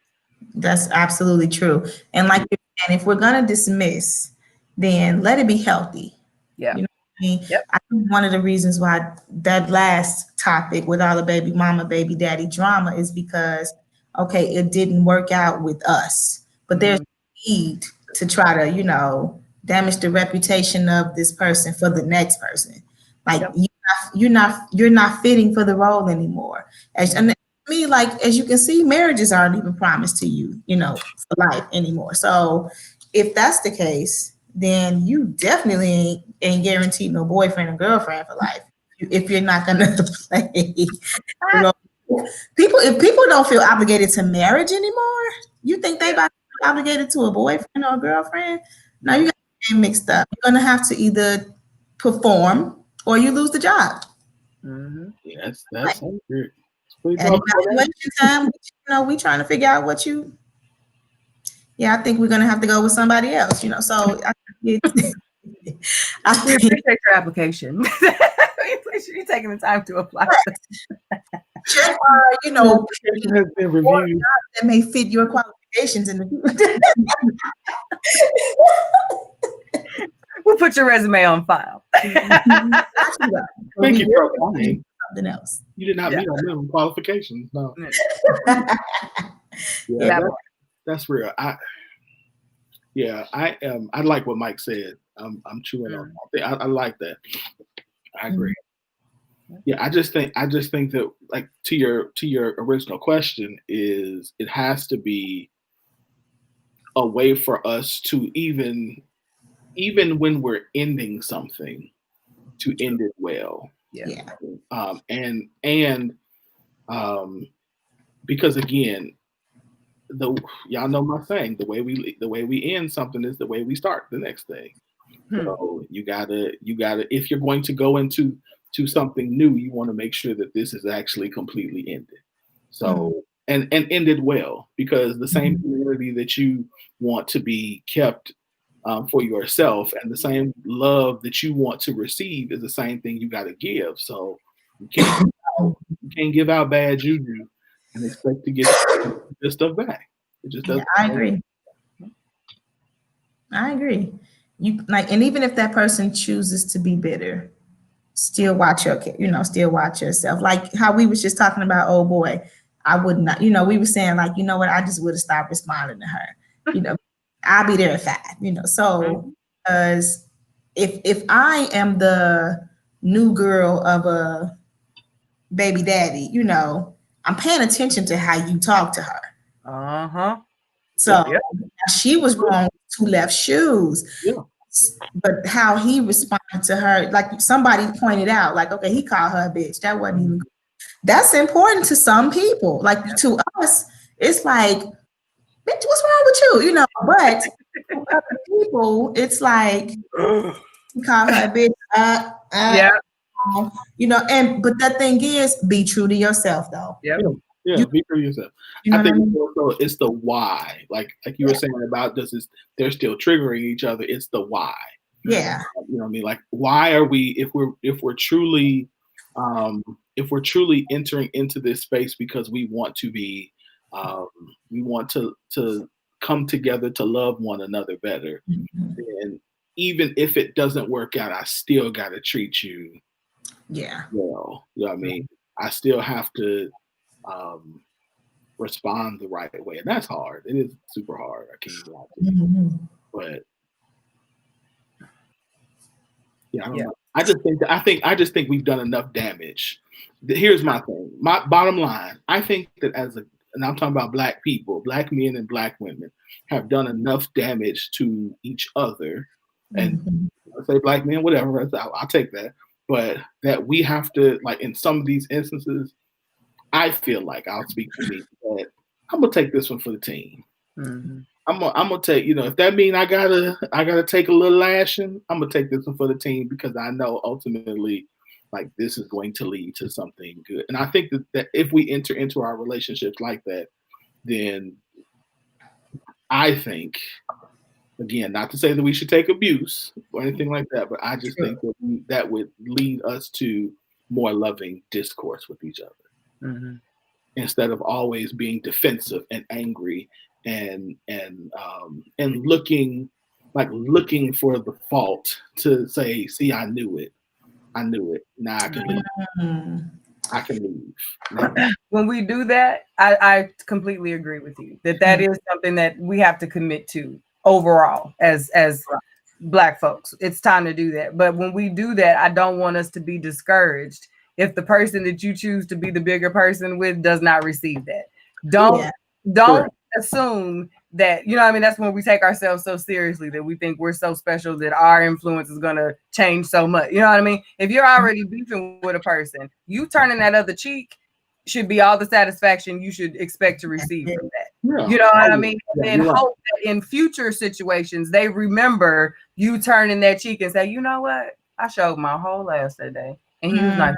That's absolutely true. And like you're saying, if we're gonna dismiss, then let it be healthy. Yeah. You know what I mean? Yep. I think one of the reasons why that last topic with all the baby mama, baby daddy drama is because, okay, it didn't work out with us, but there's a need to try to, you know, damage the reputation of this person for the next person. Like you're not fitting for the role anymore. And me, like, as you can see, marriages aren't even promised to you, you know, for life anymore. So if that's the case, then you definitely ain't guaranteed no boyfriend or girlfriend for life. If you're not gonna play, if people don't feel obligated to marriage anymore, you think they about to be obligated to a boyfriend or a girlfriend? No, you got to get mixed up. You're gonna have to either perform or you lose the job. Yes, that's good. And evaluation time, you know, we trying to figure out what you. Yeah, I think we're gonna have to go with somebody else, you know. So I appreciate your application. You're taking the time to apply. Check, you know, has been reviewed that may fit your qualifications in the. We'll put your resume on file. Thank you for applying. Something else. You did not meet our minimum qualifications. No. That's real. I like what Mike said. I'm chewing on that. I like that. I agree. Yeah, I just think that, like, to your original question, is it has to be a way for us to even when we're ending something, to end it well. Yeah. Because again, y'all know my saying, the way we end something is the way we start the next thing. So you gotta, if you're going to go into something new, you want to make sure that this is actually completely ended. So and ended well, because the same community that you want to be kept for yourself, and the same love that you want to receive is the same thing you got to give. So you can't give out bad juju and expect to get this stuff back. It just doesn't. I agree. I agree. You like, and even if that person chooses to be bitter, still watch still watch yourself. Like how we was just talking about, oh boy, I would not, we were saying like, you know what, I just would have stopped responding to her. I'll be there at 5, So because if I am the new girl of a baby daddy, I'm paying attention to how you talk to her. So she was wrong with 2 left shoes. Yeah. But how he responded to her, like somebody pointed out, like, okay, he called her a bitch. That wasn't even good. That's important to some people. Like to us, it's like, bitch, what's wrong with you? But to other people, it's like, he called her a bitch. But the thing is, be true to yourself though. Yeah, be true to yourself. I think also it's the why. Like you were saying about they're still triggering each other. It's the why. Yeah. You know what I mean? Like, why are we, if we're truly entering into this space because we want to be, we want to come together to love one another better. And even if it doesn't work out, I still got to treat you. Yeah. Well, you know what I mean? I still have to respond the right way. And that's hard. It is super hard. I can't even lie to you. But yeah, I don't know. I just think we've done enough damage. Here's my thing. My bottom line, I think that and I'm talking about Black people, Black men and Black women have done enough damage to each other. And I say Black men, whatever, I'll take that. But that we have to, like in some of these instances, I feel like, I'll speak for me, that I'm gonna take this one for the team. I'm gonna take, if that means I gotta take a little lashing, I'm gonna take this one for the team, because I know ultimately, like, this is going to lead to something good. And I think that if we enter into our relationships like that, then I think, again, not to say that we should take abuse or anything like that, but I just think that would lead us to more loving discourse with each other. Instead of always being defensive and angry and looking for the fault to say, see, I knew it. Now I can leave. I can leave. When we do that, I completely agree with you that is something that we have to commit to overall as Black folks. It's time to do that. But when we do that, I don't want us to be discouraged if the person that you choose to be the bigger person with does not receive that. Don't assume that, that's when we take ourselves so seriously that we think we're so special that our influence is going to change so much. You know what I mean? If you're already beefing with a person, you turning that other cheek should be all the satisfaction you should expect to receive from that. You know what I mean? And hope that in future situations, they remember you turning that cheek and say, you know what? I showed my whole ass that day. And he was like,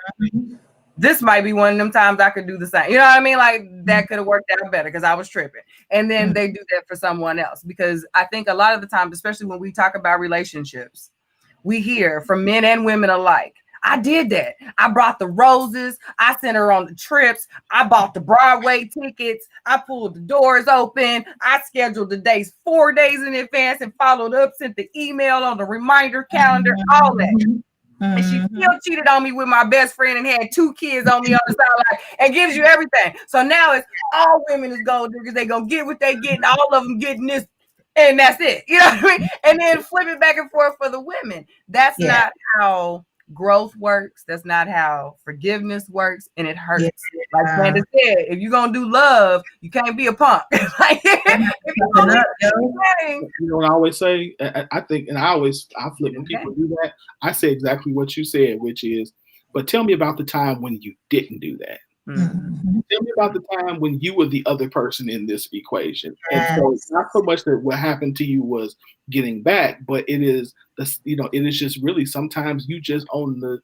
this might be one of them times I could do the same. You know what I mean? Like, that could have worked out better because I was tripping. And then they do that for someone else. Because I think a lot of the time, especially when we talk about relationships, we hear from men and women alike, I did that. I brought the roses. I sent her on the trips. I bought the Broadway tickets. I pulled the doors open. I scheduled the days 4 days in advance and followed up, sent the email on the reminder calendar, all that. And she still cheated on me with my best friend and had 2 kids on me on the sideline and gives you everything. So now it's all women is gold diggers. They gonna get what they get, and all of them getting this, and that's it. You know what I mean? And then flip it back and forth for the women. That's not how growth works. That's not how forgiveness works, and it hurts. Like Sandra said, if you're gonna do love, you can't be a punk. Like, you know what I always say? I think, and I flip when people do that. I say exactly what you said, which is, but tell me about the time when you didn't do that. Tell me about the time when you were the other person in this equation. And so it's not so much that what happened to you was getting back, but it is it is just really sometimes you just on the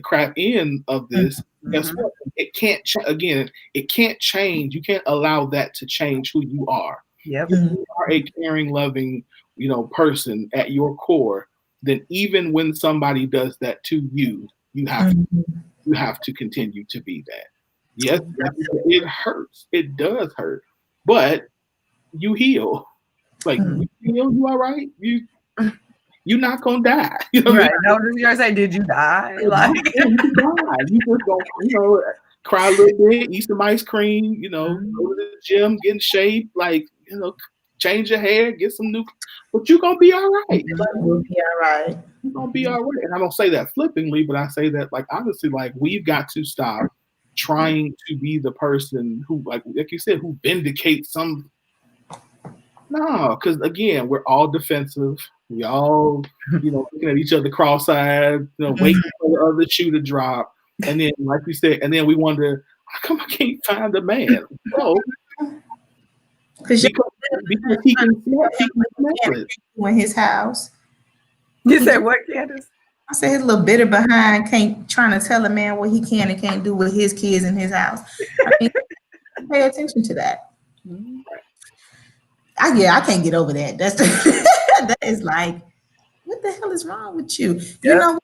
crap end of this. Guess what? it can't again, it can't change. You can't allow that to change who you are. Yep. If you are a caring, loving, person at your core, then even when somebody does that to you, you have to continue to be that. Yes, it hurts. It does hurt, but you heal. Like you heal, you all right. You're not gonna die. You know what Right. I mean? No, you're say, did you die? Like, You just gonna, cry a little bit, eat some ice cream, go to the gym, get in shape, change your hair, get some new, but you're gonna be all right. We'll be all right. You're gonna be all right. And I don't say that flippantly, but I say that honestly, we've got to stop trying to be the person who, like you said, who vindicates some. No, because again, we're all defensive. We all, looking at each other cross-eyed, waiting for the other shoe to drop. And then, like you said, and then we wonder, how come I can't find a man? Well, because he can smell it. In his house. You said what, Candace? I said his little bitter behind trying to tell a man what he can and can't do with his kids in his house. I mean, pay attention to that. I can't get over that. That is like, what the hell is wrong with you? Yeah.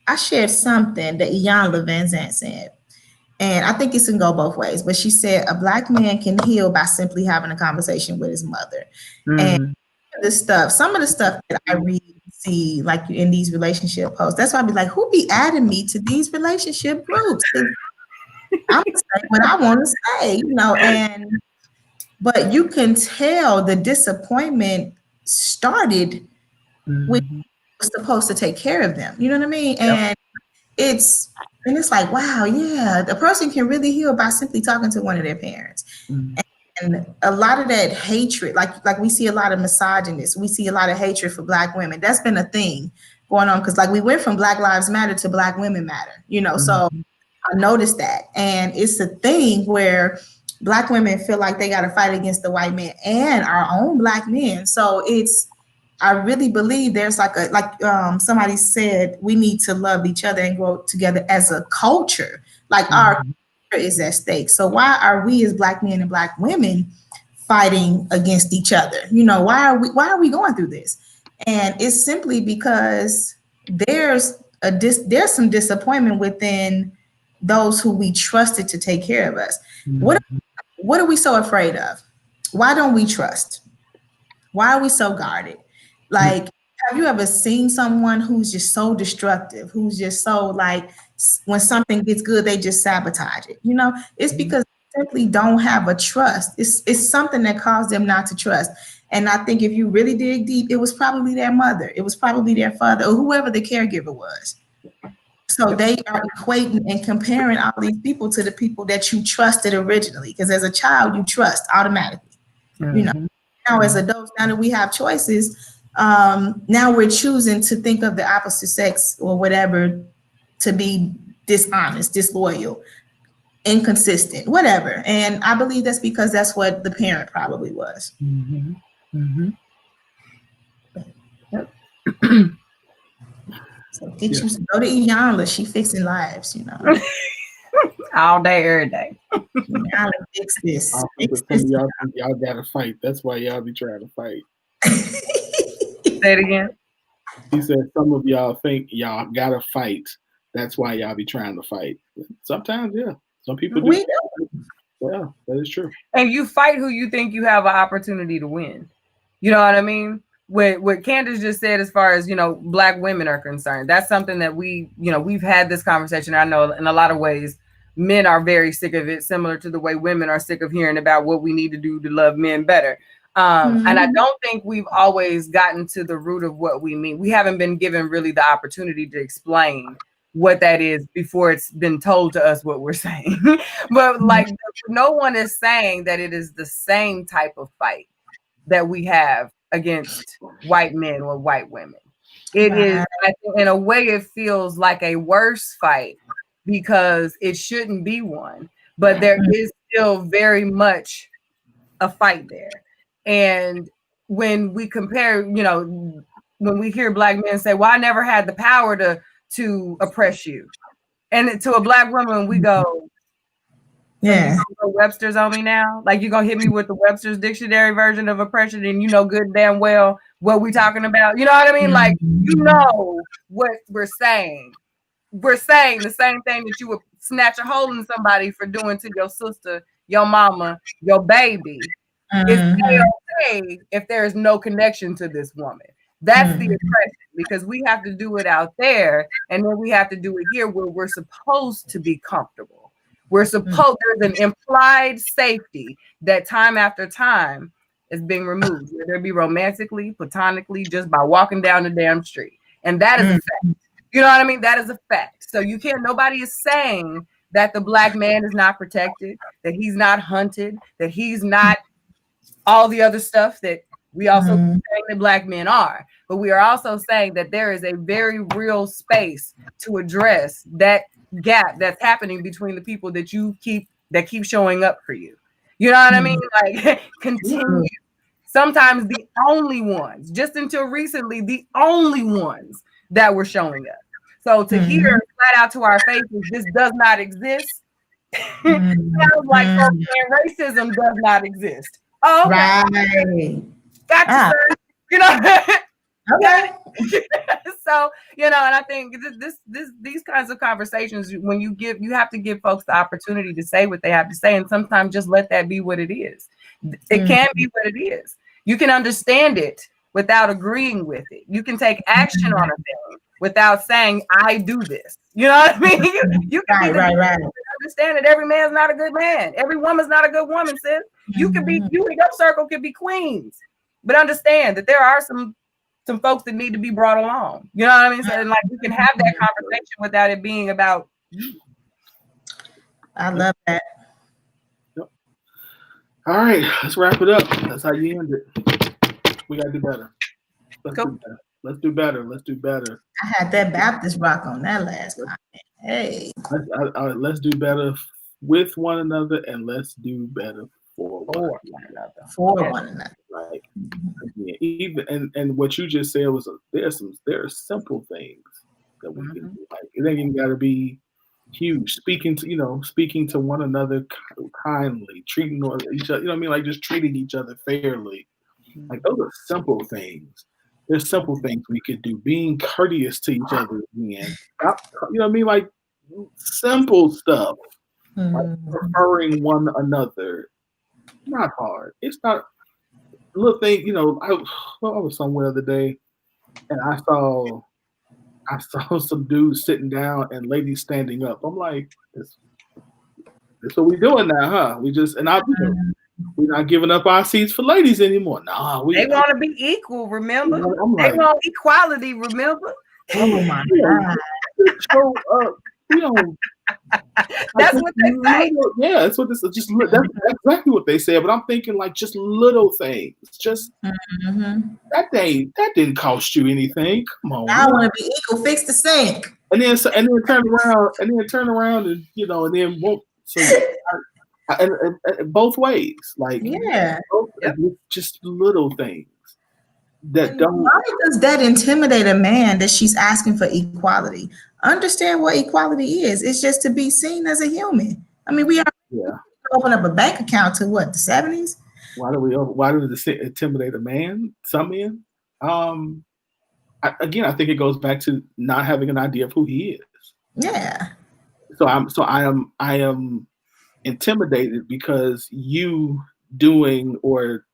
I shared something that Iyanla Vanzant said, and I think it can go both ways. But she said a Black man can heal by simply having a conversation with his mother. And some of the stuff that I read, see, like in these relationship posts, that's why I be like, who be adding me to these relationship groups? I'm gonna say what I want to say, but you can tell the disappointment started when you were supposed to take care of them. You know what I mean? And it's like, wow, yeah, the person can really heal by simply talking to one of their parents. And a lot of that hatred, like we see a lot of misogynists, we see a lot of hatred for Black women. That's been a thing going on because we went from Black Lives Matter to Black Women Matter, so I noticed that. And it's a thing where Black women feel like they got to fight against the white man and our own Black men. So I really believe there's somebody said, we need to love each other and grow together as a culture. Our culture is at stake. So why are we as Black men and Black women fighting against each other? Why are we going through this? And it's simply because there's some disappointment within those who we trusted to take care of us. What are we so afraid of? Why don't we trust? Why are we so guarded? Have you ever seen someone who's just so destructive, who's just so when something gets good, they just sabotage it? It's because they simply don't have a trust. It's something that caused them not to trust. And I think if you really dig deep, it was probably their mother. It was probably their father or whoever the caregiver was. So they are equating and comparing all these people to the people that you trusted originally. Because as a child, you trust automatically. Now as adults, now that we have choices, now we're choosing to think of the opposite sex or whatever to be dishonest, disloyal, inconsistent, whatever. And I believe that's because that's what the parent probably was. So go to Iyanla. She fixing lives, all day, every day. Iyanla fix this. Y'all gotta fight. That's why y'all be trying to fight. Say it again. He said some of y'all think y'all gotta fight. That's why y'all be trying to fight. Sometimes, yeah. Some people do. Yeah, that is true. And you fight who you think you have an opportunity to win. You know what I mean? What Candace just said, as far as Black women are concerned, that's something that we've had this conversation. I know in a lot of ways, men are very sick of it, similar to the way women are sick of hearing about what we need to do to love men better. And I don't think we've always gotten to the root of what we mean. We haven't been given really the opportunity to explain what that is before it's been told to us what we're saying. But no one is saying that it is the same type of fight that we have against white men or white women. It is, I think, in a way, it feels like a worse fight because it shouldn't be one, but there is still very much a fight there. And when we compare, when we hear Black men say, well, I never had the power to oppress you. And to a black woman, we go, Yeah. so you gonna go Webster's on me now? Like you gonna hit me with the Webster's dictionary version of oppression, and you know good damn well what we talking about. You know what I mean? Like you know what we're saying. We're saying the same thing that you would snatch a hole in somebody for doing to your sister, your mama, your baby. It's okay if there is no connection to this woman. That's the oppression, because we have to do it out there, and then we have to do it here where we're supposed to be comfortable. We're supposed, there's an implied safety that time after time is being removed, whether it be romantically, platonically, just by walking down the damn street. And that is a fact. You know what I mean? That is a fact. So you can't, nobody is saying that the black man is not protected, that he's not hunted, that he's not all the other stuff that we also saying that black men are. But we are also saying that there is a very real space to address that gap that's happening between the people that keep showing up for you. You know what I mean? Like continue. Sometimes the only ones, just until recently, the only ones that were showing up. So to hear flat out to our faces, this does not exist. Sounds like racism does not exist. Oh, okay. Right. Gotcha, sir. You know. Okay. So, you know, and I think these kinds of conversations, when you have to give folks the opportunity to say what they have to say, and sometimes just let that be what it is. It can be what it is. You can understand it without agreeing with it. You can take action on a thing without saying, I do this. You know what I mean? You can right. understand that every man's not a good man. Every woman's not a good woman, sis. You can be, you in your circle can be queens, but understand that there are some folks that need to be brought along. You know what I mean? So like we can have that conversation without it being about you. I love that. Yep. All right, let's wrap it up. That's how you end it. We gotta do better. Let's do better. I had that Baptist rock on that last comment. Hey. Let's do better with one another, and let's do better for one another. Like even and what you just said was there are simple things that we can do. Like it ain't even gotta be huge. Speaking to one another kindly, treating each other, you know what I mean? Like just treating each other fairly. Like those are simple things. There's simple things we could do. Being courteous to each other again. You know what I mean? Like simple stuff. Like preferring one another. Not hard. It's not a little thing, you know. I was somewhere the other day and I saw some dudes sitting down and ladies standing up. I'm like, this what we doing now, huh? We're not giving up our seats for ladies anymore. Nah, they want to be equal, remember? They want equality, remember? Oh my God. Show up. You know, that's what they say. Yeah, that's what this is. That's exactly what they said. But I'm thinking like just little things. Just that didn't cost you anything. Come on. I want to be equal. Fix the sink. And then turn around and you know and then won't. So and both ways, like just little things that don't. Why does that intimidate a man that she's asking for equality? Understand what equality is. It's just to be seen as a human. I mean, we open up a bank account to what, the 70s? Why do it intimidate a man? Some men. I think it goes back to not having an idea of who he is. Yeah. So I am intimidated because you doing or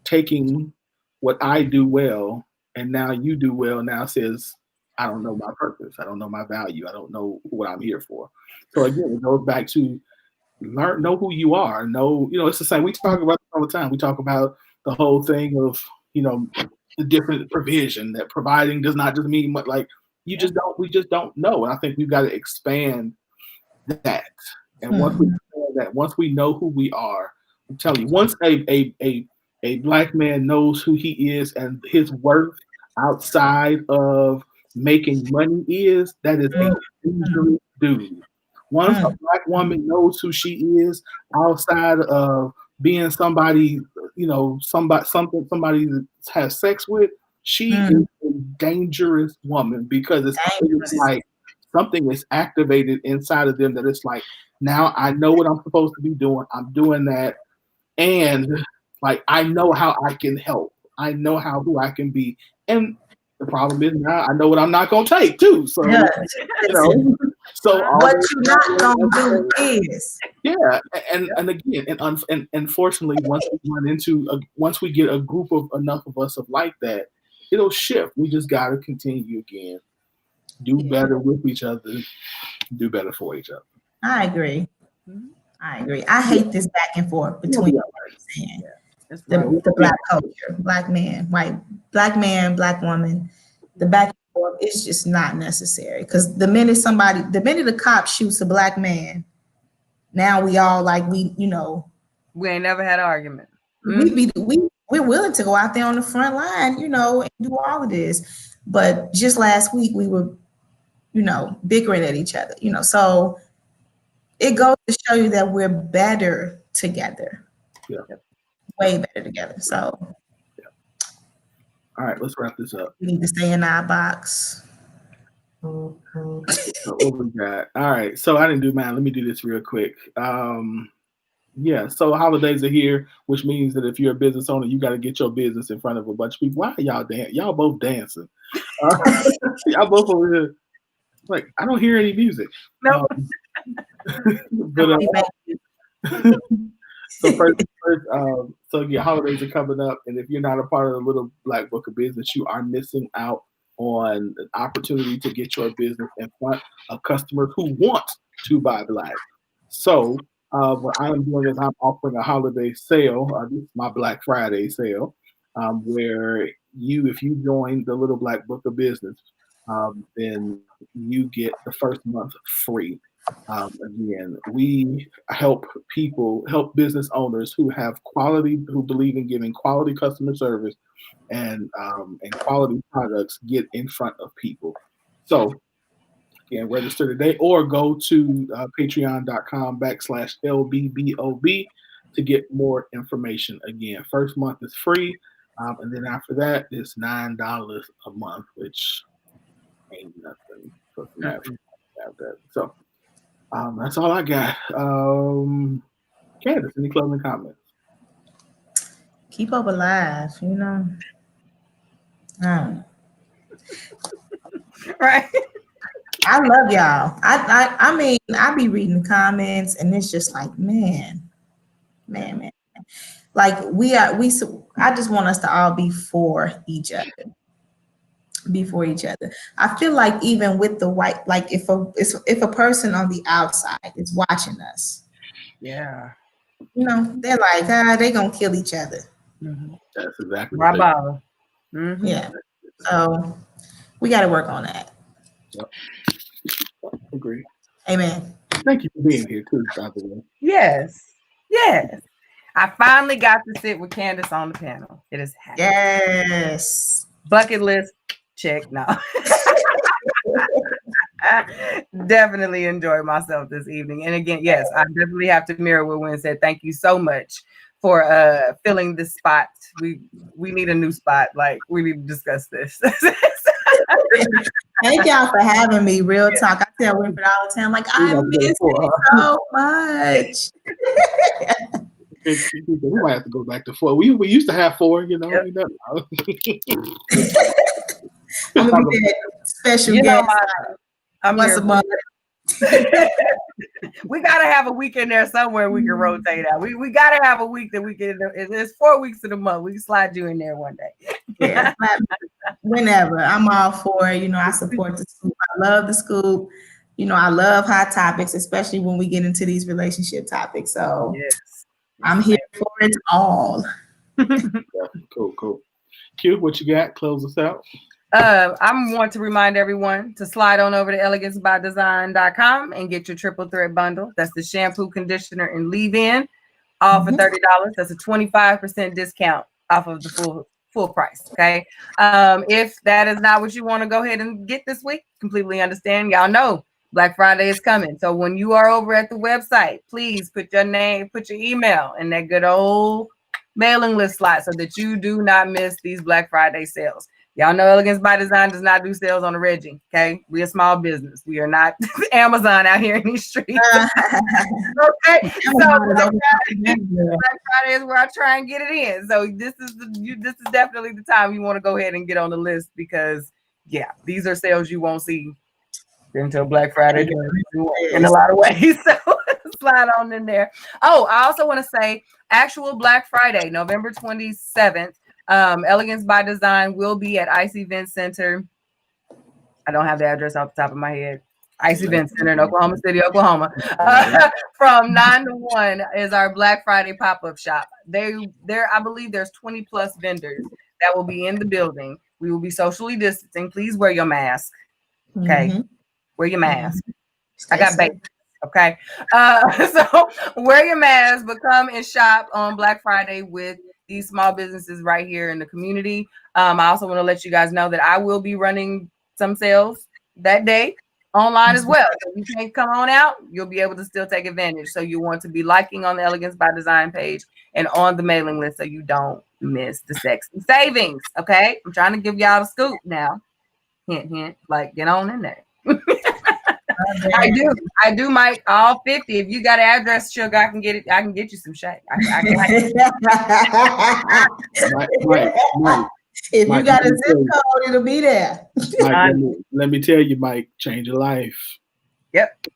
taking what I do well, and now you do well now says, I don't know my purpose. I don't know my value. I don't know what I'm here for. So again, it goes back to know who you are. Know, you know, it's the same. We talk about it all the time. We talk about the whole thing of, you know, the different provision that providing does not just mean like we just don't know. And I think we've got to expand that. And once we know who we are, I'm telling you, once a black man knows who he is and his worth outside of making money is, that is a dangerous dude. Once a black woman knows who she is outside of being somebody, you know, somebody that has sex with, she is a dangerous woman because it's like something is activated inside of them that it's like, now I know what I'm supposed to be doing. I'm doing that. And like, I know how I can help. I know who I can be. And the problem is now I know what I'm not going to take too. So, so what you're not going to do is. Yeah. And again, and unfortunately, once we get a group of enough of us like that, it'll shift. We just got to continue again. Do better with each other. Do better for each other. I agree. I hate this back and forth between the black culture, black man, black woman. The back and forth is just not necessary, because the minute a cop shoots a black man, now we all like, we ain't never had an argument. We're willing to go out there on the front line, and do all of this. But just last week we were, bickering at each other, so it goes to show you that we're better together. Yeah. Way better together. So all right, let's wrap this up. We need to stay in our box. So what we got? All right, so I didn't do mine. Let me do this real quick. So holidays are here, which means that if you're a business owner, you got to get your business in front of a bunch of people. Why are y'all dancing? Y'all both dancing. Y'all both over here. Like, I don't hear any music. No. But holidays are coming up, and if you're not a part of the Little Black Book of Business, you are missing out on an opportunity to get your business in front of customers who want to buy black. So what I'm doing is I'm offering a holiday sale. This is my Black Friday sale, where if you join the Little Black Book of Business, then you get the first month free. Again, we help business owners who believe in giving quality customer service and quality products get in front of people. So again, register today or go to patreon.com/LBBOB to get more information. Again, first month is free. And then after that, it's $9 a month, which ain't nothing. So have that. So that's all I got. Candace, any closing comments? Keep up alive, Right. I love y'all. I mean, I be reading the comments and it's just like, man. Like I just want us to all be for each other. I feel like even with the white, like if a person on the outside is watching us, they're like, they gonna kill each other. Mm-hmm. That's exactly right. Mm-hmm. Yeah. So we got to work on that. Yep. Agree. Amen. Thank you for being here too, by the way. Yes. I finally got to sit with Candace on the panel. It is happening. Yes. Bucket list check. No. I definitely enjoyed myself this evening. And again, yes, I definitely have to mirror what Wynn said. Thank you so much for filling this spot. We need a new spot. Like, we need to discuss this. Thank y'all for having me. Real talk. I tell Winfred all the time, like, I miss it so much. We might have to go back to 4. We used to have 4, Yep. I'm gonna be that special guest once a month. We gotta have a week in there somewhere we can rotate out. We gotta have a week that we can. There's 4 weeks in a month. We can slide you in there one day. Yeah, whenever. I'm all for it. I support the scoop. I love the scoop. I love hot topics, especially when we get into these relationship topics. So yes. I'm here for it all. Cool. Q, what you got? Close us out. I want to remind everyone to slide on over to elegancebydesign.com and get your triple threat bundle. That's the shampoo, conditioner, and leave-in, all for $30. That's a 25% discount off of the full price. Okay. If that is not what you want to go ahead and get this week, completely understand. Y'all know Black Friday is coming. So when you are over at the website, please put your name, put your email in that good old mailing list slot so that you do not miss these Black Friday sales. Y'all know Elegance by Design does not do sales on the Reggie. Okay, we a small business. We are not Amazon out here in these streets. Okay, so Black Friday is where I try and get it in. So this is definitely the time you want to go ahead and get on the list, because yeah, these are sales you won't see until Black Friday in a lot of ways. So slide on in there. Oh, I also want to say actual Black Friday, November 27th. Elegance by Design will be at Ice Event Center. I don't have the address off the top of my head. Ice Event Center in Oklahoma City, Oklahoma. From 9 to 1 is our Black Friday pop-up shop. I believe there's 20 plus vendors that will be in the building. We will be socially distancing. Please wear your mask. Okay. Mm-hmm. Wear your mask. I got babies. Okay. So wear your mask, but come and shop on Black Friday with these small businesses right here in the community. I also want to let you guys know that I will be running some sales that day online as well. So if you can't come on out, you'll be able to still take advantage. So you want to be liking on the Elegance by Design page and on the mailing list so you don't miss the sexy savings. Okay. I'm trying to give y'all a scoop now. Hint, hint, like get on in there. I do, Mike. All 50. If you got an address, Sugar, I can get it. I can get you some shake. Mike, if you got a zip code, it'll be there. Mike, let me tell you, Mike, change your life. Yep.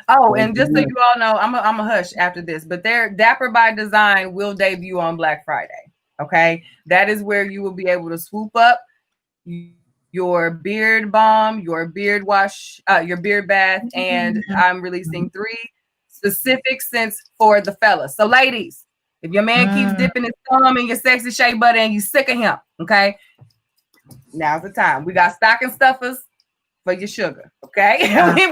Oh, and just so you all know, I'm a hush after this, but their Dapper by Design will debut on Black Friday. Okay, that is where you will be able to swoop up your beard balm, your beard wash, your beard bath, and I'm releasing 3 specific scents for the fellas. So ladies, if your man keeps dipping his thumb in your sexy shea butter and you sick of him, okay, now's the time. We got stocking stuffers for your sugar, okay?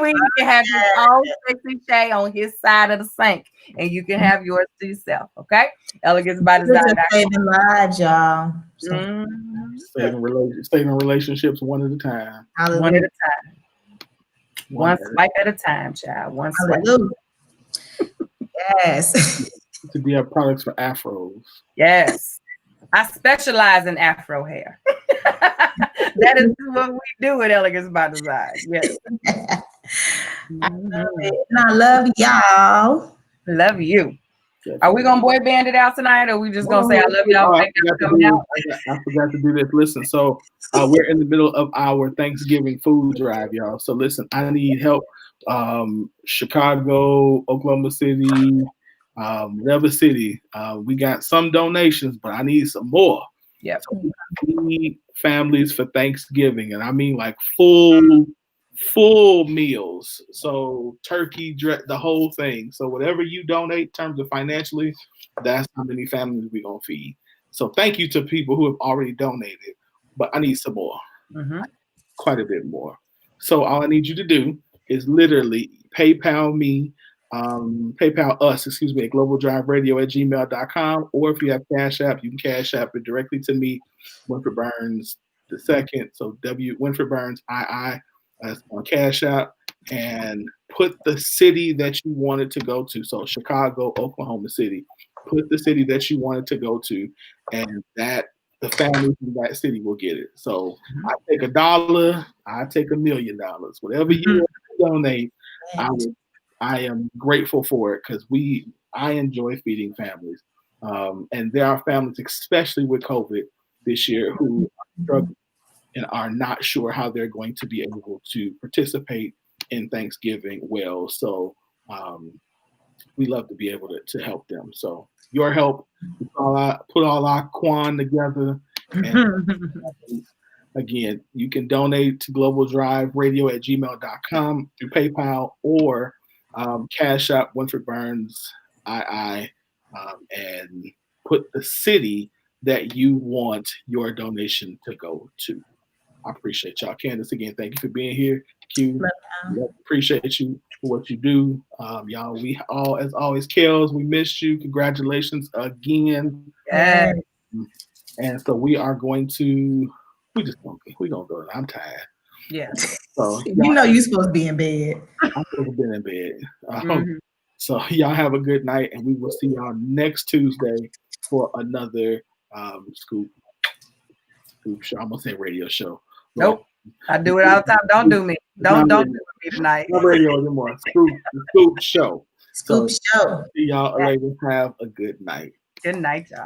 We can have his own sexy shea on his side of the sink, and you can have yours to yourself, okay? Elegance by Design. Saving lives, y'all. Staying in relationships one at a time. One at a time. One swipe at a time, child. One swipe. Yes. To be our products for afros. Yes. I specialize in afro hair. That is what we do at Elegance by Design. Yes. I love it. And I love y'all. Love you. Are we gonna boy band it out tonight, or we just gonna say I love y'all? I forgot to do this. Listen, so we're in the middle of our Thanksgiving food drive, y'all. So listen, I need help. Chicago, Oklahoma City, whatever city. We got some donations, but I need some more. Yeah. So we need families for Thanksgiving, and I mean like full meals. So turkey, the whole thing. So whatever you donate in terms of financially, that's how many families we're going to feed. So thank you to people who have already donated, but I need some more, quite a bit more. So all I need you to do is literally PayPal us, at globaldriveradio@gmail.com, or if you have Cash App, you can Cash App it directly to me, Winfred Burns II. So Winfred Burns II. On Cash App, and put the city that you wanted to go to. So Chicago, Oklahoma City. Put the city that you wanted to go to, and that the family from that city will get it. So I take $1, I take $1 million. Whatever you want to donate, I am grateful for it, because I enjoy feeding families. And there are families, especially with COVID this year, who are struggling and are not sure how they're going to be able to participate in Thanksgiving well. So we love to be able to help them. So your help, put all our Quan together. And again, you can donate to globaldriveradio@gmail.com through PayPal, or Cash App Winfred Burns II, and put the city that you want your donation to go to. I appreciate y'all. Candace, again, thank you for being here. Q, appreciate you for what you do. Y'all, we all, as always, Kels, we missed you. Congratulations again. Yeah. And so we are going to, we're gonna go. I'm tired. Yeah. So you're supposed to be in bed. I'm supposed to be in bed. So y'all have a good night, and we will see y'all next Tuesday for another scoop. Scoop show. I'm gonna say radio show. Nope. I do it all the time. Don't do me. Don't do me tonight. Not radio anymore. Scoop show. Scoop show. Y'all ladies have a good night. Good night, y'all.